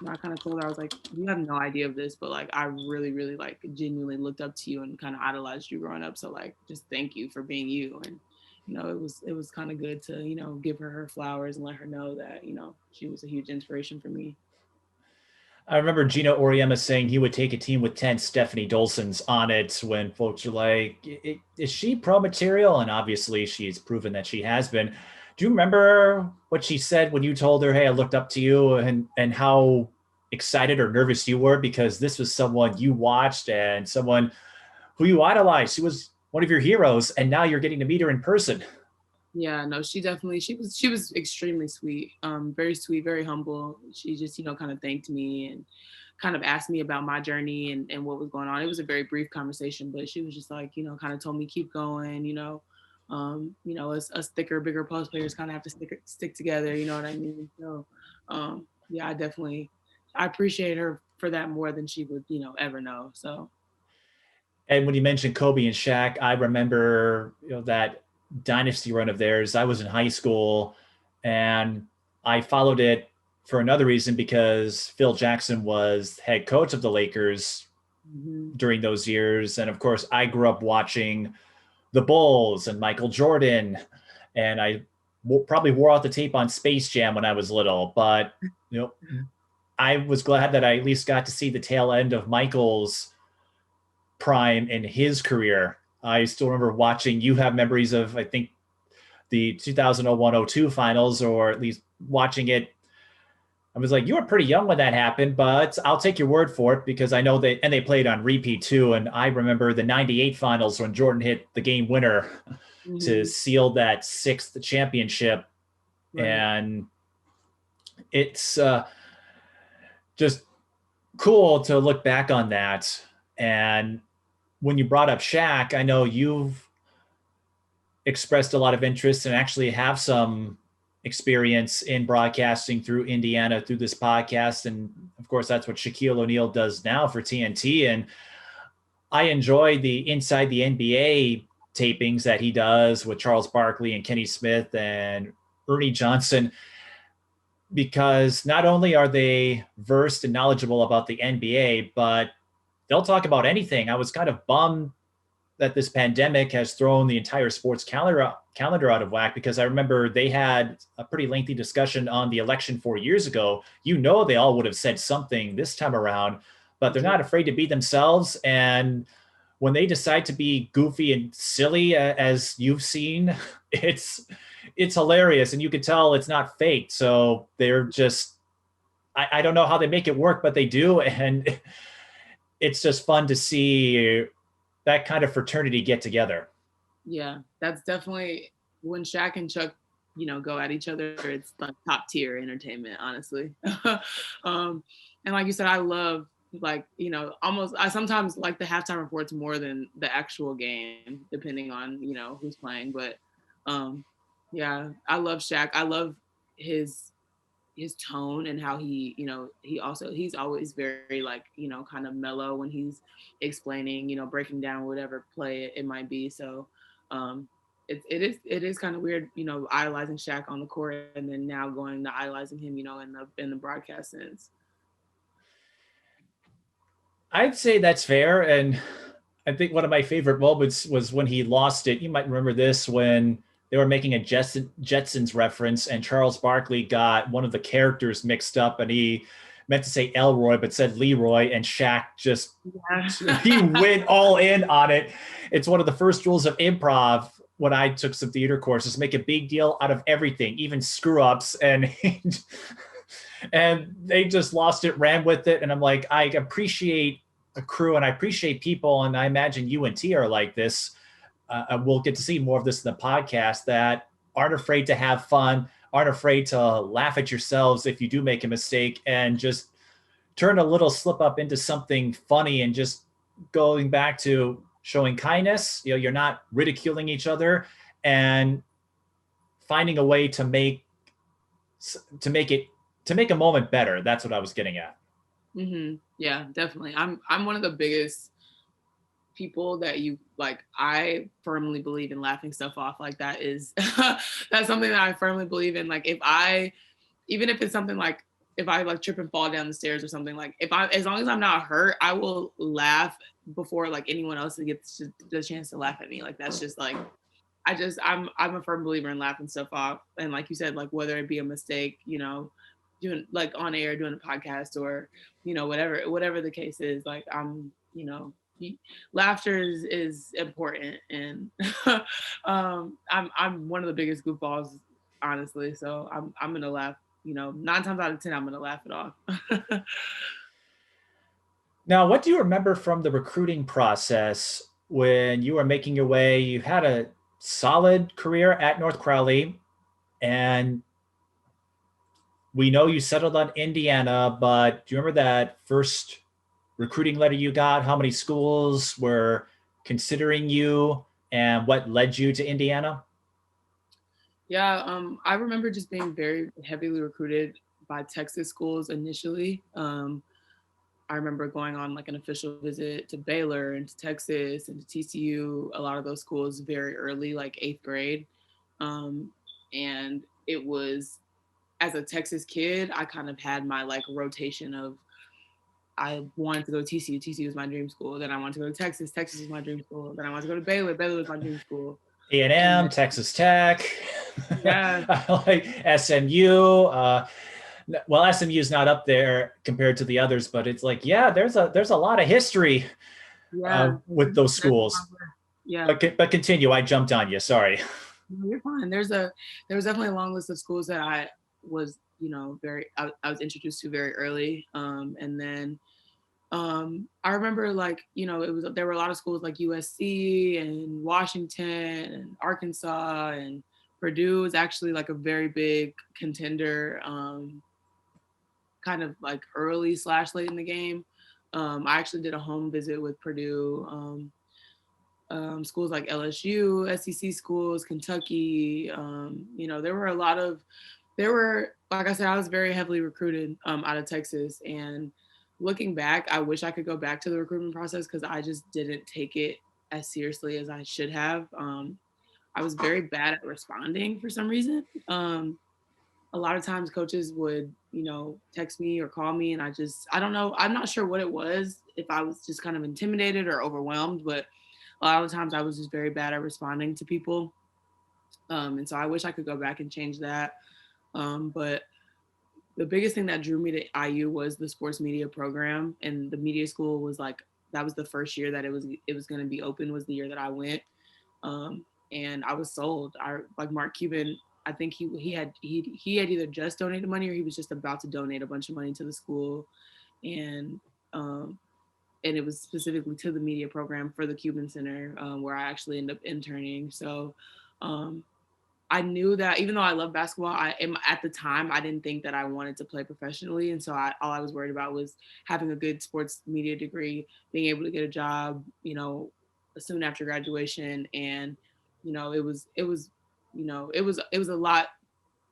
I kind of told her, I was like, you have no idea of this, but like, I really, really like genuinely looked up to you and kind of idolized you growing up. So like, just thank you for being you. And it was kind of good to give her flowers and let her know that she was a huge inspiration for me. I remember Gino Oriema saying he would take a team with 10 Stephanie Dolsons on it when folks are like, is she pro material? And obviously she's proven that she has been. Do you remember what she said when you told her, hey, I looked up to you, and how excited or nervous you were because this was someone you watched and someone who you idolized? She was one of your heroes, and now you're getting to meet her in person. Yeah, no, she was extremely sweet, very sweet, very humble. She just, kind of thanked me and kind of asked me about my journey and what was going on. It was a very brief conversation, but she was just like, kind of told me keep going, us thicker, bigger post players kind of have to stick together, you know what I mean? So yeah, I appreciate her for that more than she would, ever know. So And when you mentioned Kobe and Shaq, I remember that dynasty run of theirs. I was in high school, and I followed it for another reason because Phil Jackson was head coach of the Lakers mhm. during those years, and of course, I grew up watching the Bulls and Michael Jordan, and I probably wore out the tape on Space Jam when I was little. But you know, I was glad that I at least got to see the tail end of Michael's prime in his career. I still remember watching. You have memories of, I think, the 2001-02 finals, or at least watching it. I was like, you were pretty young when that happened, but I'll take your word for it because I know they played on repeat too. And I remember the 98 finals when Jordan hit the game winner to Mhm. seal that sixth championship. Right. And it's just cool to look back on that. And when you brought up Shaq, I know you've expressed a lot of interest and actually have some experience in broadcasting through Indiana through this podcast. And of course, that's what Shaquille O'Neal does now for TNT. And I enjoy the Inside the NBA tapings that he does with Charles Barkley and Kenny Smith and Ernie Johnson, because not only are they versed and knowledgeable about the NBA, but they'll talk about anything. I was kind of bummed that this pandemic has thrown the entire sports calendar out of whack, because I remember they had a pretty lengthy discussion on the election 4 years ago. They all would have said something this time around, but they're not afraid to be themselves. And when they decide to be goofy and silly, as you've seen, it's it's hilarious, and you could tell it's not fake. So they're just, I don't know how they make it work, but they do, and it's just fun to see that kind of fraternity get together. Yeah, that's definitely when Shaq and Chuck, go at each other, it's like top tier entertainment, honestly. um, and like you said, I love like, almost I sometimes like the halftime reports more than the actual game, depending on, who's playing. But um yeah, I love Shaq. I love his his tone and how he's always very like kind of mellow when he's explaining breaking down whatever play it might be. So um it is kind of weird, idolizing Shaq on the court and then now going to idolizing him, in the broadcast sense. I'd say that's fair. And I think one of my favorite moments was when he lost it. You might remember this when they were making a Jetsons reference and Charles Barkley got one of the characters mixed up and he meant to say Elroy but said Leroy, and Shaq just he went all in on it. It's one of the first rules of improv when I took some theater courses, make a big deal out of everything, even screw ups. And they just lost it, ran with it. And I'm like, I appreciate a crew and I appreciate people. And I imagine you and T are like this. We'll get to see more of this in the podcast, that aren't afraid to have fun, aren't afraid to laugh at yourselves if you do make a mistake, and just turn a little slip up into something funny, and just going back to showing kindness. You're not ridiculing each other, and finding a way to make a moment better. That's what I was getting at. Mm-hmm. Yeah, definitely. I'm one of the biggest people that you like. I firmly believe in laughing stuff off. Like that is that's something that I firmly believe in. Like even if it's something like if I like trip and fall down the stairs or something, like as long as I'm not hurt, I will laugh before like anyone else gets the chance to laugh at me. Like that's just like I'm a firm believer in laughing stuff off. And like you said, like whether it be a mistake, doing like on air, doing a podcast, or whatever the case is, like laughter is important. And I'm one of the biggest goofballs, honestly. So I'm gonna laugh. 9 times out of 10, I'm gonna laugh it off. Now, what do you remember from the recruiting process when you were making your way? You had a solid career at North Crowley, and we know you settled on Indiana, but do you remember that first recruiting letter you got? How many schools were considering you, and what led you to Indiana? Yeah, I remember just being very heavily recruited by Texas schools initially. I remember going on like an official visit to Baylor and to Texas and to TCU, a lot of those schools very early, like 8th grade. And it was, as a Texas kid, I kind of had my like rotation of, I wanted to go to TCU. TCU was my dream school. Then I wanted to go to Texas. Texas was my dream school. Then I wanted to go to Baylor. Baylor was my dream school. A&M, Texas Tech, Yeah, like SMU. Well, SMU is not up there compared to the others, but it's like, yeah, there's a lot of history yeah, with those schools. yeah. But continue. I jumped on you. Sorry. No, you're fine. There was definitely a long list of schools that I was, I was introduced to very early. And then I remember like, there were a lot of schools like USC and Washington and Arkansas, and Purdue is actually like a very big contender, kind of like early / late in the game. I actually did a home visit with Purdue. Schools like LSU, SEC schools, Kentucky. There were, like I said, I was very heavily recruited out of Texas. And looking back, I wish I could go back to the recruitment process because I just didn't take it as seriously as I should have. I was very bad at responding for some reason. A lot of times coaches would, text me or call me, and I don't know. I'm not sure what it was, if I was just kind of intimidated or overwhelmed, but a lot of times I was just very bad at responding to people. And so I wish I could go back and change that. But the biggest thing that drew me to IU was the sports media program, and the media school was like, that was the first year that it was going to be open, was the year that I went. And I was sold. Like Mark Cuban, I think he had either just donated money or he was just about to donate a bunch of money to the school. And it was specifically to the media program for the Cuban Center, where I actually ended up interning. So I knew that even though I love basketball, at the time, I didn't think that I wanted to play professionally. And so all I was worried about was having a good sports media degree, being able to get a job, soon after graduation. And, it was a lot.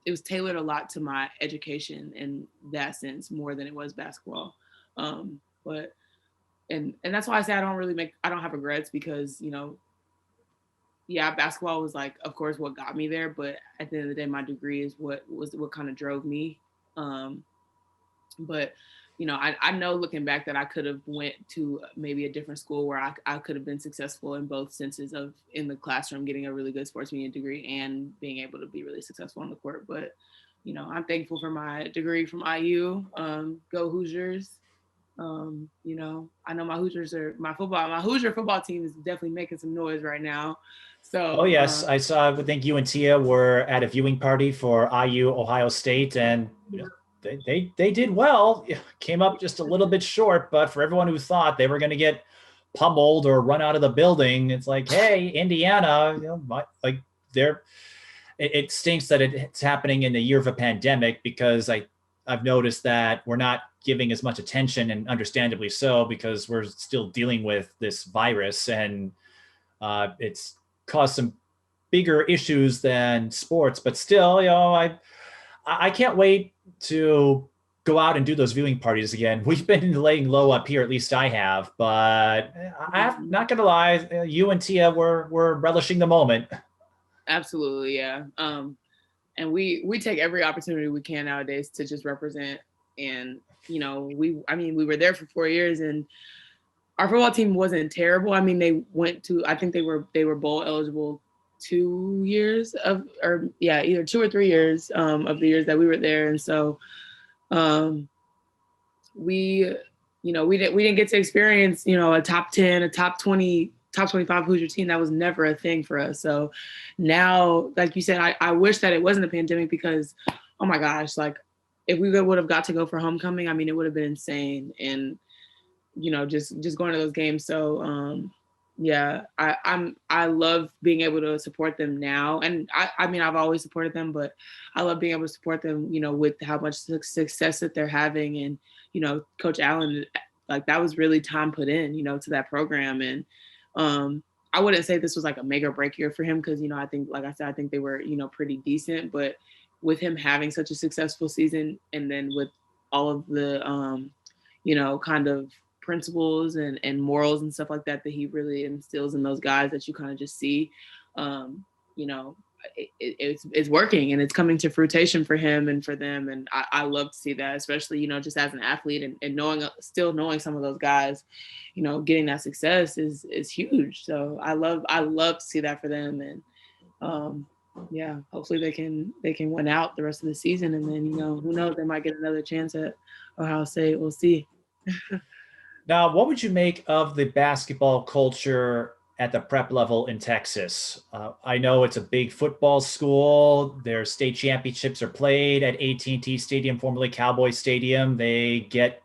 It was tailored a lot to my education in that sense, more than it was basketball. But that's why I say I don't have regrets, because, yeah, basketball was like, of course, what got me there. But at the end of the day, my degree is what kind of drove me. Um, but I know looking back that I could have went to maybe a different school where I could have been successful in both senses of in the classroom, getting a really good sports media degree and being able to be really successful on the court. But, I'm thankful for my degree from IU. Go Hoosiers. I know my Hoosier football team is definitely making some noise right now. Oh So, yes, I saw. I think you and Tia were at a viewing party for IU Ohio State, and they did well. Came up just a little bit short, but for everyone who thought they were going to get pummeled or run out of the building, it's like, hey, Indiana, like they're. It stinks that it's happening in the year of a pandemic, because I've noticed that we're not giving as much attention, and understandably so, because we're still dealing with this virus, and it's caused some bigger issues than sports. But still, I can't wait to go out and do those viewing parties again. We've been laying low up here, at least I have. But I'm not gonna lie, you and Tia were relishing the moment. absolutely, yeah. And we take every opportunity we can nowadays to just represent. And we were there for 4 years, and our football team wasn't terrible. I mean, they went to, I think they were bowl eligible 2 years either 2 or 3 years of the years that we were there. And so we we didn't get to experience a top 10, a top 20, top 25 Hoosier team. That was never a thing for us. So now, like you said, I wish that it wasn't a pandemic, because oh my gosh, like if we would have got to go for homecoming, I mean, it would have been insane. And just going to those games. So yeah, I love being able to support them now. And I mean, I've always supported them, but I love being able to support them, with how much success that they're having. And, Coach Allen, like that was really time put in, to that program. And I wouldn't say this was like a make or break year for him, because, I think, like I said, I think they were, pretty decent. But with him having such a successful season, and then with all of the, kind of principles and morals and stuff like that he really instills in those guys, that you kind of just see, you know, it's working, and it's coming to fruition for him and for them. And I love to see that, especially, just as an athlete, and still knowing some of those guys, getting that success is huge. So I love to see that for them. And yeah, hopefully they can win out the rest of the season. And then, who knows, they might get another chance at Ohio State. We'll see. Now, what would you make of the basketball culture at the prep level in Texas? I know it's a big football school. Their state championships are played at AT&T Stadium, formerly Cowboy Stadium. They get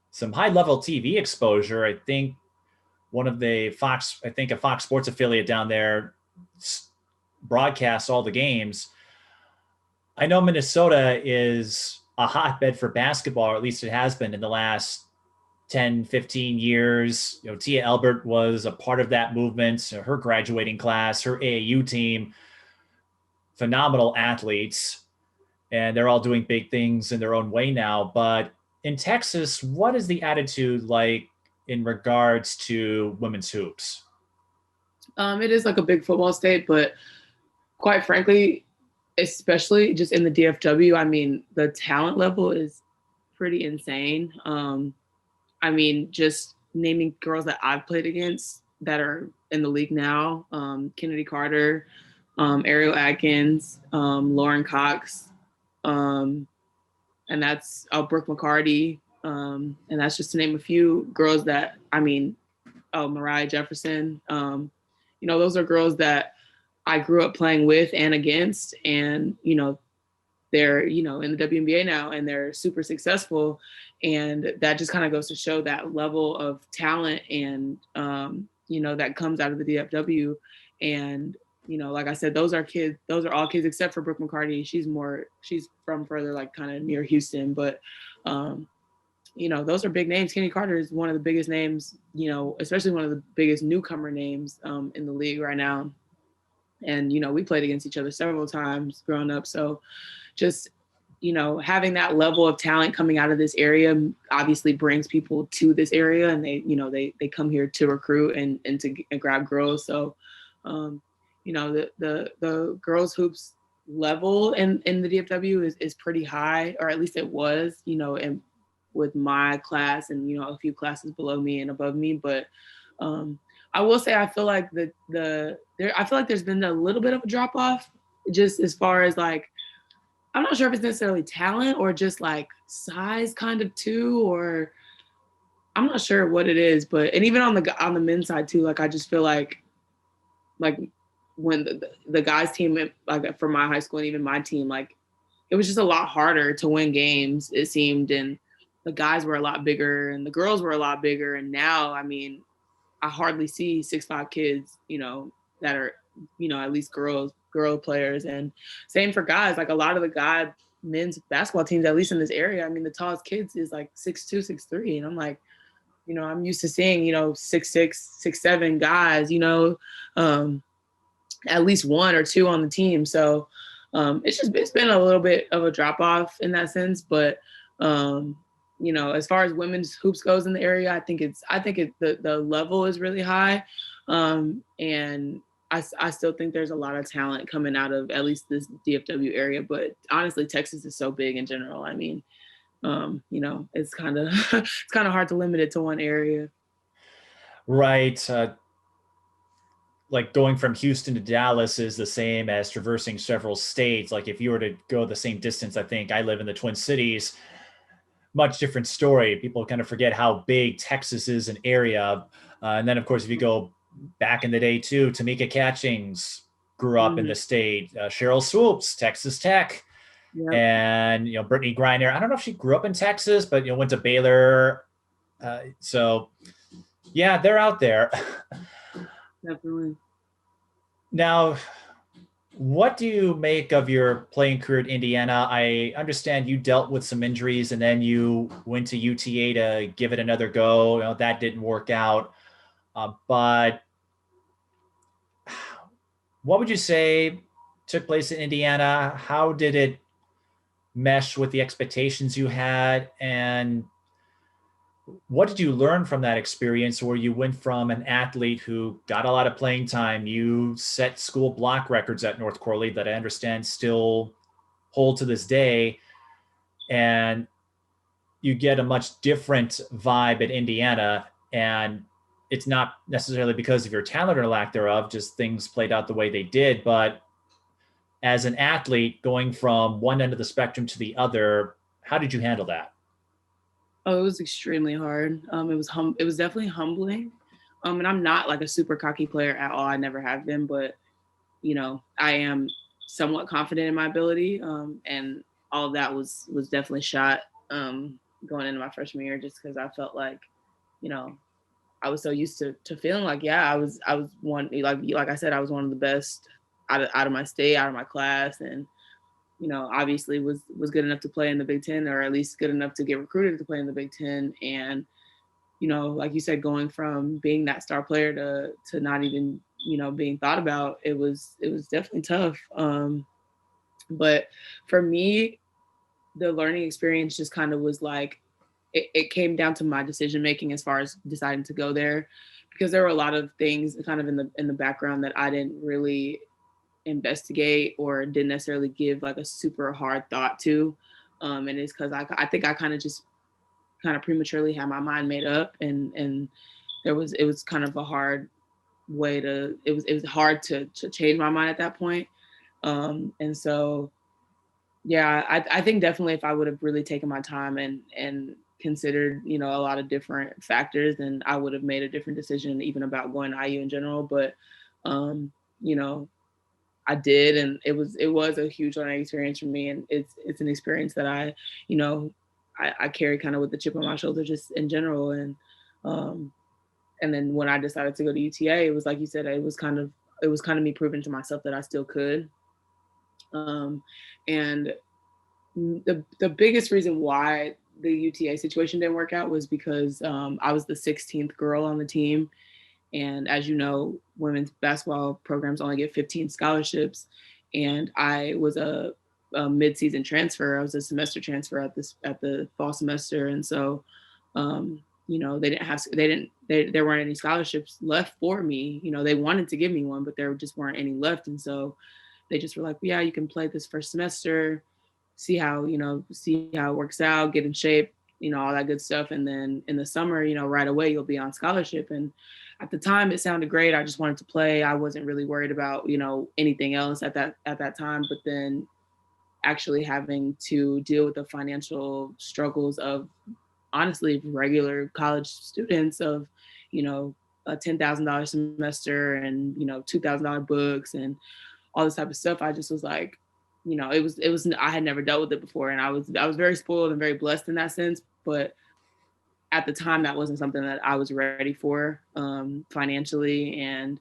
some high-level TV exposure. I think a Fox Sports affiliate down there broadcasts all the games. I know Minnesota is a hotbed for basketball, or at least it has been in the last 10, 15 years. Tia Elbert was a part of that movement. Her graduating class, her AAU team, phenomenal athletes, and they're all doing big things in their own way now. But in Texas, what is the attitude like in regards to women's hoops? It is like a big football state, but quite frankly, especially just in the DFW, I mean, the talent level is pretty insane. I mean, just naming girls that I've played against that are in the league now, Kennedy Carter, Ariel Atkins, Lauren Cox, and that's Brooke McCarty. And that's just to name a few girls that, I mean, Mariah Jefferson. Those are girls that I grew up playing with and against, and, they're, in the WNBA now, and they're super successful. And that just kind of goes to show that level of talent and, that comes out of the DFW. And, like I said, those are all kids except for Brooke McCarty. She's from further, like kind of near Houston, but, those are big names. Kenny Carter is one of the biggest names, especially one of the biggest newcomer names in the league right now. And, we played against each other several times growing up. So just, having that level of talent coming out of this area obviously brings people to this area, and they come here to recruit and to grab girls. So, the girls hoops level in the DFW is pretty high, or at least it was, and with my class and a few classes below me and above me. But I will say I feel like I feel like there's been a little bit of a drop off, just as far as like, I'm not sure if it's necessarily talent or just like size kind of too, or I'm not sure what it is. But and even on the men's side too, like I just feel like when the guys team, like for my high school and even my team, like it was just a lot harder to win games, it seemed. And the guys were a lot bigger and the girls were a lot bigger. And now, I mean, I hardly see 6'5" kids, that are, at least girl players. And same for guys, like a lot of the men's basketball teams, at least in this area, I mean, the tallest kids is like 6'2", 6'3". And I'm like, I'm used to seeing, 6'6", 6'7" guys, at least one or two on the team. So it's been a little bit of a drop off in that sense. But as far as women's hoops goes in the area, I think the level is really high. And I still think there's a lot of talent coming out of at least this DFW area. But honestly, Texas is so big in general. I mean, it's kind of it's kind of hard to limit it to one area. Right. Like going from Houston to Dallas is the same as traversing several states. Like if you were to go the same distance, I think I live in the Twin Cities, much different story. People kind of forget how big Texas is an area. And then of course, if you go back in the day too, Tamika Catchings grew up in the state, Cheryl Swoops, Texas Tech. Yep. And, Brittany Griner, I don't know if she grew up in Texas, but, went to Baylor. So yeah, they're out there. Definitely. Now, what do you make of your playing career at Indiana? I understand you dealt with some injuries and then you went to UTA to give it another go. That didn't work out. But what would you say took place in Indiana? How did it mesh with the expectations you had? And what did you learn from that experience where you went from an athlete who got a lot of playing time, you set school block records at North Corley that I understand still hold to this day, and you get a much different vibe at Indiana, and it's not necessarily because of your talent or lack thereof, just things played out the way they did. But as an athlete going from one end of the spectrum to the other, how did you handle that? Oh, it was extremely hard. It was definitely humbling. And I'm not like a super cocky player at all. I never have been, but I am somewhat confident in my ability. And all of that was definitely shot going into my freshman year, just because I felt like, I was so used to feeling like, I was one, like I said, I was one of the best out of my state, out of my class, and obviously was good enough to play in the Big Ten, or at least good enough to get recruited to play in the Big Ten. And, like you said, going from being that star player to not even, being thought about, it was definitely tough. But for me, the learning experience just kind of was like, it came down to my decision making as far as deciding to go there, because there were a lot of things kind of in the background that I didn't really investigate or didn't necessarily give like a super hard thought to. And it's because I think I kind of prematurely had my mind made up, and it was kind of a hard way it was hard to change my mind at that point. And so, yeah, I think definitely if I would have really taken my time and considered, a lot of different factors, then I would have made a different decision even about going to IU in general. But, I did, and it was a huge learning experience for me, and it's an experience that I carry kind of with the chip on my shoulder just in general. And then when I decided to go to UTA, it was like you said, it was kind of me proving to myself that I still could. And the biggest reason why the UTA situation didn't work out was because I was the 16th girl on the team. And as you know, women's basketball programs only get 15 scholarships. And I was a mid-season transfer. I was a semester transfer at the fall semester. And so there weren't any scholarships left for me. They wanted to give me one, but there just weren't any left. And so they just were like, yeah, you can play this first semester, see how it works out, get in shape, all that good stuff. And then in the summer, right away you'll be on scholarship. And at the time it sounded great. I just wanted to play. I wasn't really worried about, anything else at that time. But then actually having to deal with the financial struggles of honestly regular college students of, a $10,000 semester and, $2,000 books and all this type of stuff. I just was like, it was I had never dealt with it before. And I was very spoiled and very blessed in that sense. But at the time that wasn't something that I was ready for financially. And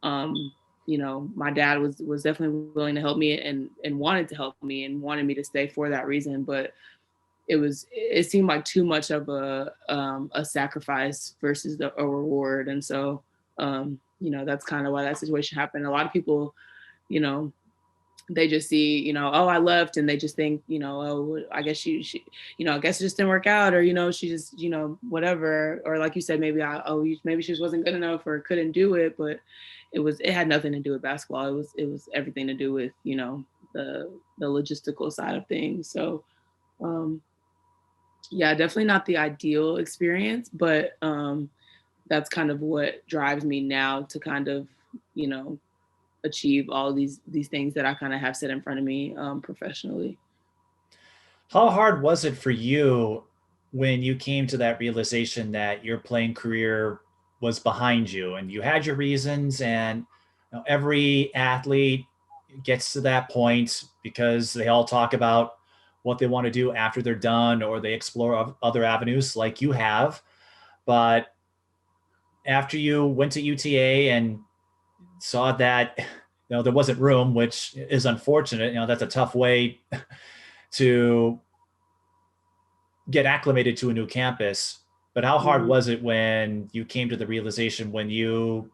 my dad was definitely willing to help me and wanted to help me and wanted me to stay for that reason. But it seemed like too much of a sacrifice versus a reward. And so that's kind of why that situation happened. A lot of people, they just see, oh, I left, and they just think, oh, I guess she I guess it just didn't work out, or she just, whatever, or like you said, maybe maybe she just wasn't good enough or couldn't do it. But it had nothing to do with basketball. It was everything to do with, the logistical side of things. So yeah, definitely not the ideal experience, but that's kind of what drives me now to kind of, achieve all these things that I kind of have set in front of me professionally. How hard was it for you when you came to that realization that your playing career was behind you and you had your reasons? And every athlete gets to that point because they all talk about what they want to do after they're done, or they explore other avenues like you have. But after you went to UTA and saw that there wasn't room, which is unfortunate. That's a tough way to get acclimated to a new campus. But how hard was it when you came to the realization when you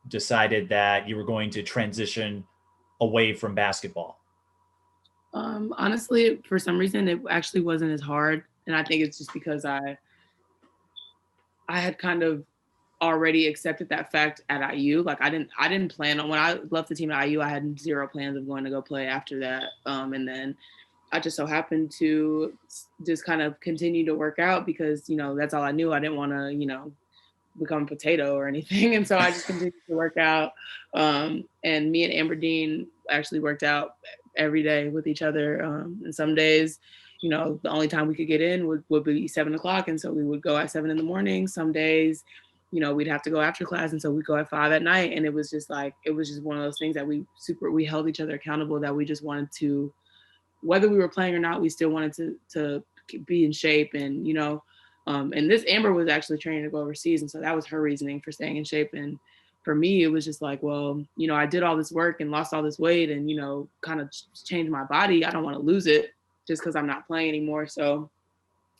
decided that you were going to transition away from basketball? Honestly, for some reason, it actually wasn't as hard. And I think it's just because I had kind of already accepted that fact at IU. Like I didn't plan on, when I left the team at IU, I had zero plans of going to go play after that. And then I just so happened to just kind of continue to work out because, that's all I knew. I didn't want to, become a potato or anything. And so I just continued to work out. And me and Amber Dean actually worked out every day with each other. And some days, the only time we could get in would be 7:00. And so we would go at 7 a.m. Some days, we'd have to go after class. And so we'd go at 5 p.m. And it was just one of those things that we held each other accountable, that we just wanted to, whether we were playing or not, we still wanted to be in shape. And, and this Amber was actually training to go overseas. And so that was her reasoning for staying in shape. And for me, it was just like, well, I did all this work and lost all this weight and, kind of changed my body. I don't want to lose it just because I'm not playing anymore. So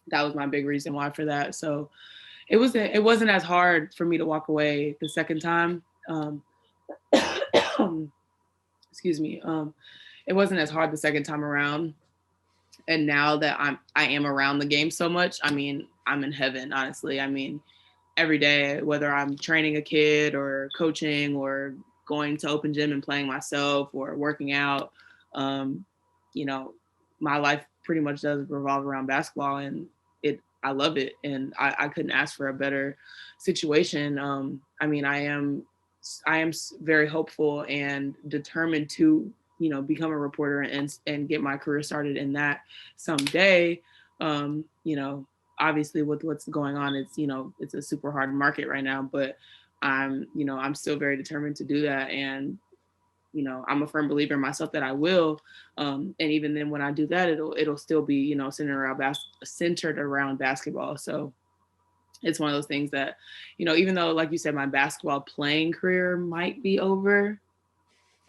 that was my big reason why for that. So it wasn't as hard for me to walk away the second time. Excuse me. It wasn't as hard the second time around. And now that I am around the game so much, I mean, I'm in heaven, honestly. I mean, every day, whether I'm training a kid or coaching or going to open gym and playing myself or working out, my life pretty much does revolve around basketball, and I love it. And I couldn't ask for a better situation. I mean, I am very hopeful and determined to, become a reporter and get my career started in that someday. Obviously with what's going on, it's a super hard market right now, but I'm still very determined to do that. And, I'm a firm believer in myself that I will. And even then when I do that, it'll still be, centered around basketball. So it's one of those things that, even though, like you said, my basketball playing career might be over,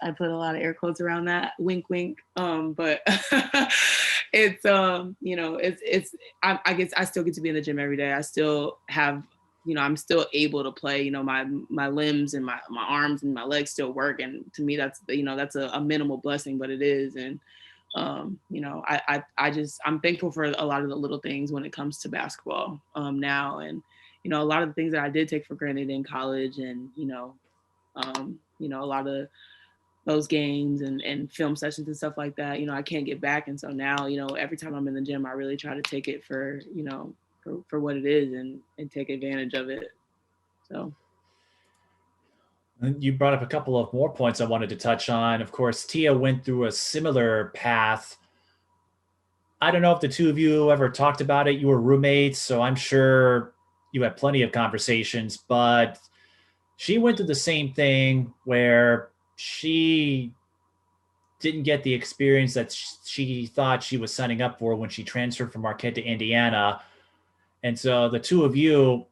I put a lot of air quotes around that, wink, wink. But it's, I guess I still get to be in the gym every day. I still have, I'm still able to play, my limbs and my arms and my legs still work. And to me, that's, that's a minimal blessing, but it is. And I'm thankful for a lot of the little things when it comes to basketball now. And, a lot of the things that I did take for granted in college and, a lot of those games and film sessions and stuff like that, I can't get back. And so now, every time I'm in the gym, I really try to take it for what it is and take advantage of it. So. You brought up a couple of more points I wanted to touch on. Of course, Tia went through a similar path. I don't know if the two of you ever talked about it. You were roommates, so I'm sure you had plenty of conversations, but she went through the same thing where she didn't get the experience that she thought she was signing up for when she transferred from Marquette to Indiana. And so the two of you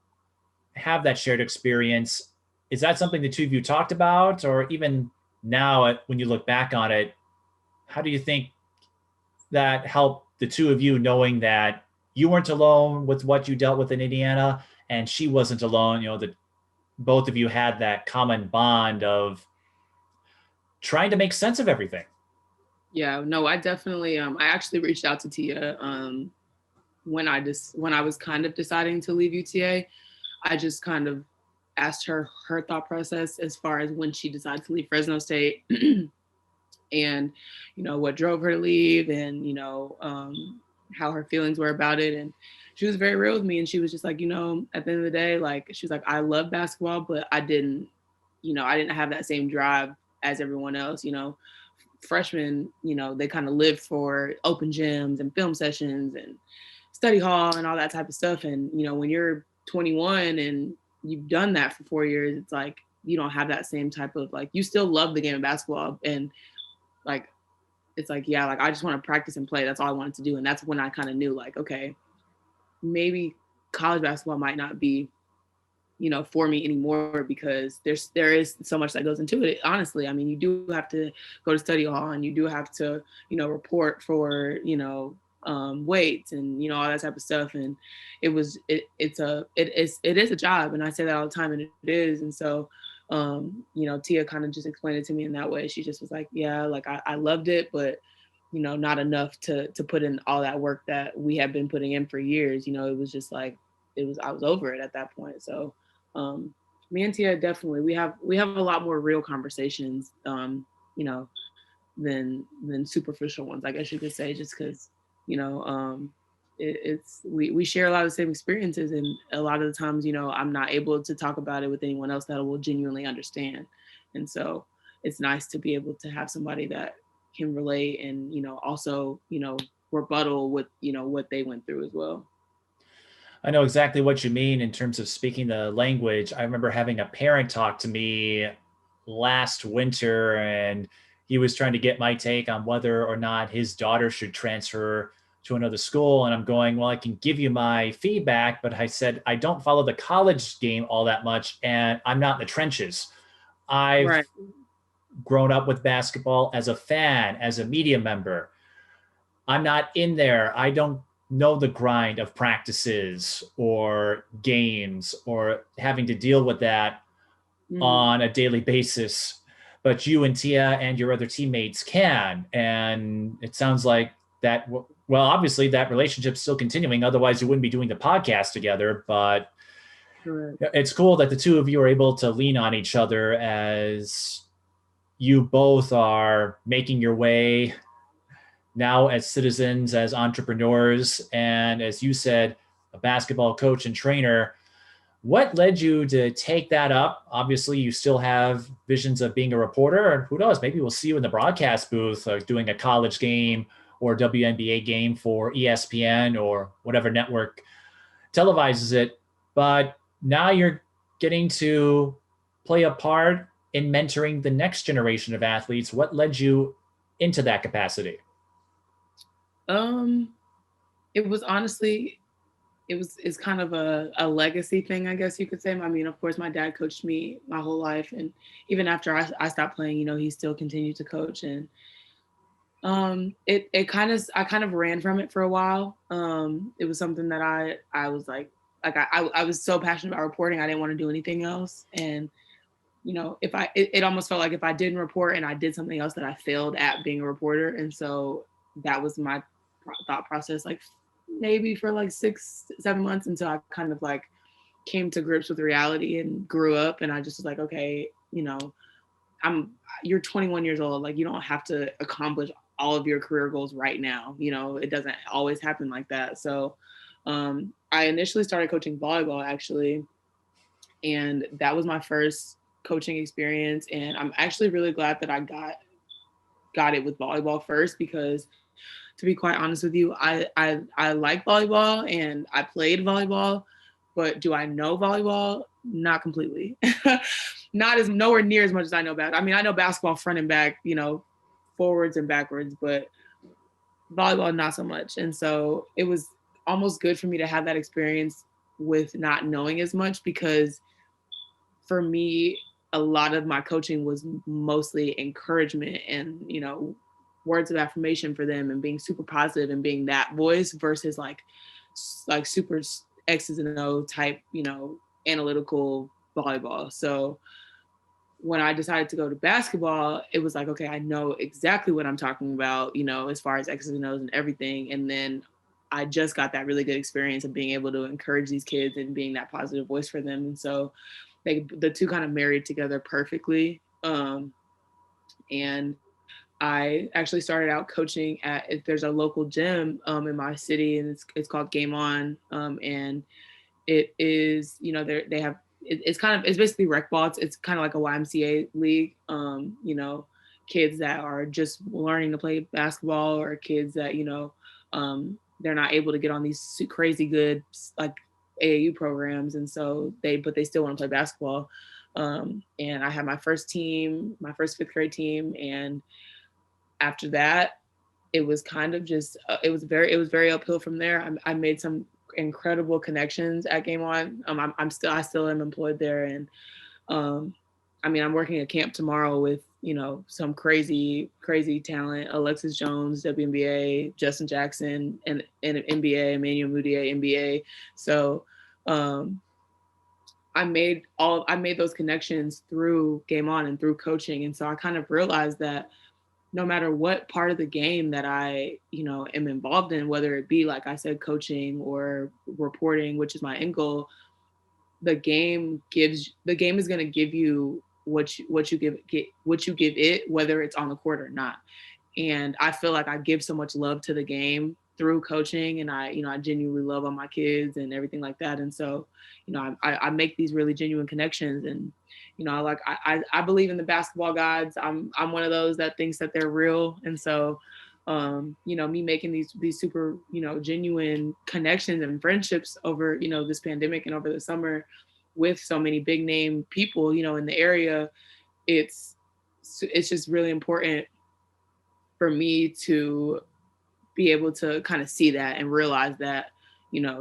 have that shared experience. Is that something the two of you talked about? Or even now, when you look back on it, how do you think that helped the two of you, knowing that you weren't alone with what you dealt with in Indiana and she wasn't alone? That both of you had that common bond of trying to make sense of everything. Yeah, no, I definitely, I actually reached out to Tia when I was kind of deciding to leave UTA. I just kind of asked her thought process as far as when she decided to leave Fresno State and, what drove her to leave and, how her feelings were about it. And she was very real with me. And she was just like, at the end of the day, like, she was like, I love basketball, but I didn't have that same drive as everyone else. Freshmen, they kind of live for open gyms and film sessions and study hall and all that type of stuff. And, when you're 21 and you've done that for 4 years, it's like, you don't have that same type of, like, you still love the game of basketball. And like, it's like, yeah, like, I just want to practice and play. That's all I wanted to do. And that's when I kind of knew, like, okay, maybe college basketball might not be, for me anymore, because there is so much that goes into it. Honestly, I mean, you do have to go to study hall and you do have to, report for, weights and, all that type of stuff. And it is a job. And I say that all the time, and it is. And so, Tia kind of just explained it to me in that way. She just was like, yeah, like I loved it, but, not enough to put in all that work that we have been putting in for years. It was just like, I was over it at that point. So, me and Tia, definitely, we have a lot more real conversations, than superficial ones, I guess you could say, just because, we share a lot of the same experiences, and a lot of the times, I'm not able to talk about it with anyone else that will genuinely understand. And so it's nice to be able to have somebody that can relate and, also, rebuttal with, what they went through as well. I know exactly what you mean in terms of speaking the language. I remember having a parent talk to me last winter, and he was trying to get my take on whether or not his daughter should transfer to another school. And I'm going, well, I can give you my feedback, but I said, I don't follow the college game all that much, and I'm not in the trenches. I've grown up with basketball as a fan, as a media member. I'm not in there. I don't know the grind of practices or games or having to deal with that on a daily basis. But you and Tia and your other teammates can. And it sounds like that, well, obviously that relationship's still continuing. Otherwise, you wouldn't be doing the podcast together. But it's cool that the two of you are able to lean on each other as you both are making your way now as citizens, as entrepreneurs, and as you said, a basketball coach and trainer. What led you to take that up? Obviously, you still have visions of being a reporter, and who knows, maybe we'll see you in the broadcast booth doing a college game or WNBA game for ESPN or whatever network televises it. But now you're getting to play a part in mentoring the next generation of athletes. What led you into that capacity? It was honestly, it's kind of a legacy thing, I guess you could say. I mean, of course, my dad coached me my whole life, and even after I stopped playing, he still continued to coach. And I kind of ran from it for a while. It was something that I was like I was so passionate about reporting, I didn't want to do anything else. And it almost felt like if I didn't report and I did something else, that I failed at being a reporter. And so that was my thought process, like maybe for like 6, 7 months, until I kind of like came to grips with reality and grew up. And I just was like, okay, you're 21 years old. Like, you don't have to accomplish all of your career goals right now. It doesn't always happen like that. So I initially started coaching volleyball, actually. And that was my first coaching experience. And I'm actually really glad that I got it with volleyball first, because to be quite honest with you, I like volleyball and I played volleyball, but do I know volleyball? Not completely. Nowhere near as much as I know I mean, I know basketball front and back, forwards and backwards, but volleyball not so much. And so it was almost good for me to have that experience with not knowing as much, because for me, a lot of my coaching was mostly encouragement and, words of affirmation for them, and being super positive and being that voice, versus like super X's and O type, analytical volleyball. So when I decided to go to basketball, it was like, okay, I know exactly what I'm talking about, as far as X's and O's and everything. And then I just got that really good experience of being able to encourage these kids and being that positive voice for them. And so the two kind of married together perfectly. And I actually started out coaching there's a local gym in my city, and it's called Game On. And it is, they have, it's basically rec ball. It's kind of like a YMCA league. Kids that are just learning to play basketball, or kids that, they're not able to get on these crazy good, like, AAU programs. And so they still want to play basketball. And I had my first team, my first fifth grade team. And after that, it was kind of just, it was very uphill from there. I made some incredible connections at Game On. I still am employed there. And I mean, I'm working a camp tomorrow with, some crazy talent: Alexis Jones, WNBA, Justin Jackson, and NBA, Emmanuel Mudiay, NBA. So I made those connections through Game On and through coaching. And so I kind of realized that no matter what part of the game that I, am involved in, whether it be, like I said, coaching or reporting, which is my end goal, the game is going to give you what you give it, whether it's on the court or not. And I feel like I give so much love to the game through coaching, and I genuinely love on my kids and everything like that. And so, I make these really genuine connections. And, I believe in the basketball gods. I'm one of those that thinks that they're real. And so, me making these super, genuine connections and friendships over, this pandemic and over the summer with so many big name people, in the area, it's just really important for me to be able to kind of see that and realize that,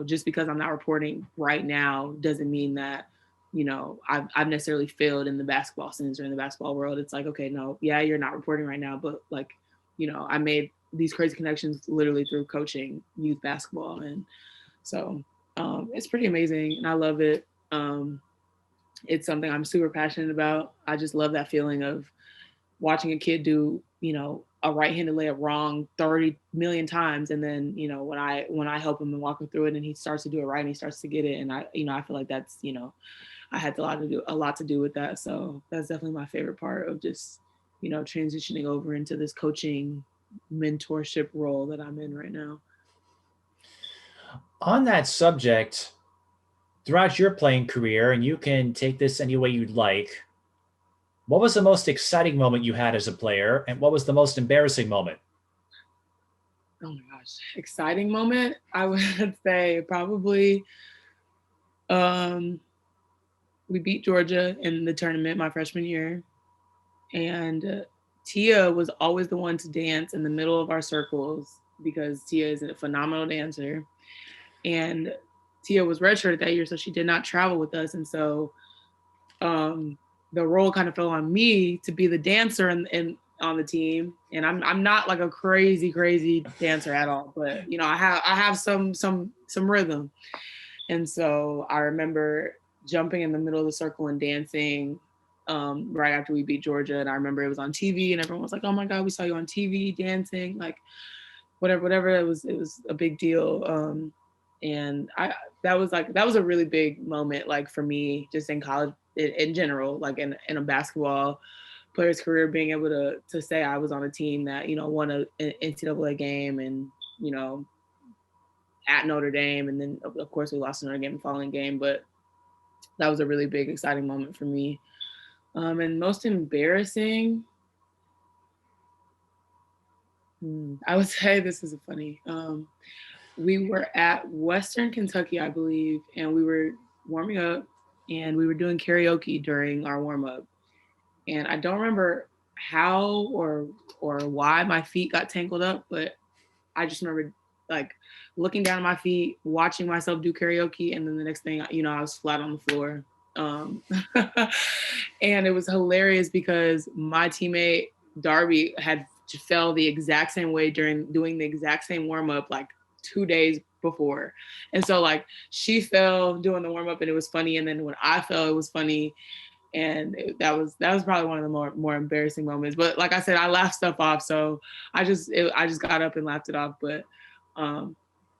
just because I'm not reporting right now doesn't mean that, I've necessarily failed in the basketball sense or in the basketball world. It's like, okay, no, yeah, you're not reporting right now, but like, I made these crazy connections literally through coaching youth basketball. And so it's pretty amazing, and I love it. It's something I'm super passionate about. I just love that feeling of watching a kid do, a right-handed layup wrong 30 million times. And then, when I help him and walk him through it and he starts to do it right and he starts to get it. And I feel like that's, I had a lot to do with that. So that's definitely my favorite part of just, transitioning over into this coaching mentorship role that I'm in right now. On that subject, throughout your playing career, and you can take this any way you'd like, what was the most exciting moment you had as a player, and what was the most embarrassing moment? Oh my gosh, exciting moment. I would say probably we beat Georgia in the tournament my freshman year, and Tia was always the one to dance in the middle of our circles because Tia is a phenomenal dancer. And Tia was redshirted that year, so she did not travel with us. And so the role kind of fell on me to be the dancer and on the team. And I'm not like a crazy dancer at all, but I have some rhythm. And so I remember jumping in the middle of the circle and dancing right after we beat Georgia. And I remember it was on TV and everyone was like, oh my God, we saw you on TV dancing. Like, whatever it was a big deal. And that was a really big moment, like for me, just in college in general, like in a basketball player's career, being able to say I was on a team that, you know, won an NCAA game, and, you know, at Notre Dame, and then of course we lost Notre Dame the following game, but that was a really big, exciting moment for me. And most embarrassing, I would say this is a funny. We were at Western Kentucky, I believe, and we were warming up, and we were doing karaoke during our warm up. And I don't remember how or why my feet got tangled up, but I just remember like looking down at my feet, watching myself do karaoke, and then the next thing, you know, I was flat on the floor. And it was hilarious because my teammate Darby had fell the exact same way during doing the exact same warm up like 2 days before. And so like she fell doing the warm up and it was funny, and then when I fell it was funny, and that was probably one of the more embarrassing moments. But like I said, I laughed stuff off, so I just got up and laughed it off. But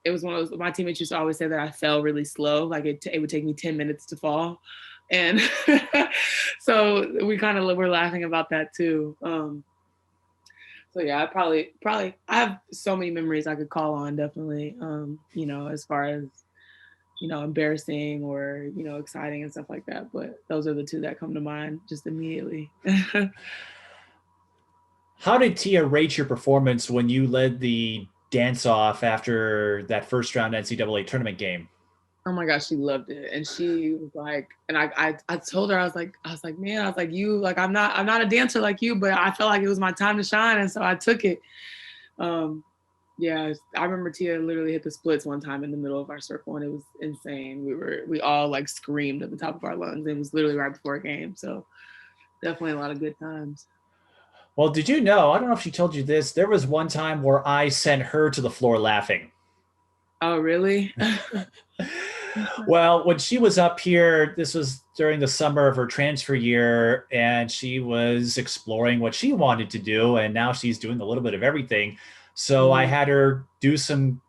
it was one of those, my teammates used to always say that I fell really slow, like it would take me 10 minutes to fall, and so we kind of were laughing about that too. So yeah, I have so many memories I could call on, definitely, you know, as far as, you know, embarrassing or, you know, exciting and stuff like that. But those are the two that come to mind just immediately. How did Tia rate your performance when you led the dance off after that first round NCAA tournament game? Oh my gosh, she loved it. And she was like, and I told her, I was like, man, I was like, you, like, I'm not a dancer like you, but I felt like it was my time to shine. And so I took it. Yeah, I remember Tia literally hit the splits one time in the middle of our circle, and it was insane. We all like screamed at the top of our lungs. It was literally right before a game. So definitely a lot of good times. Well, did you know, I don't know if she told you this, there was one time where I sent her to the floor laughing. Oh, really? Well, when she was up here, this was during the summer of her transfer year, and she was exploring what she wanted to do. And now she's doing a little bit of everything. So I had her do some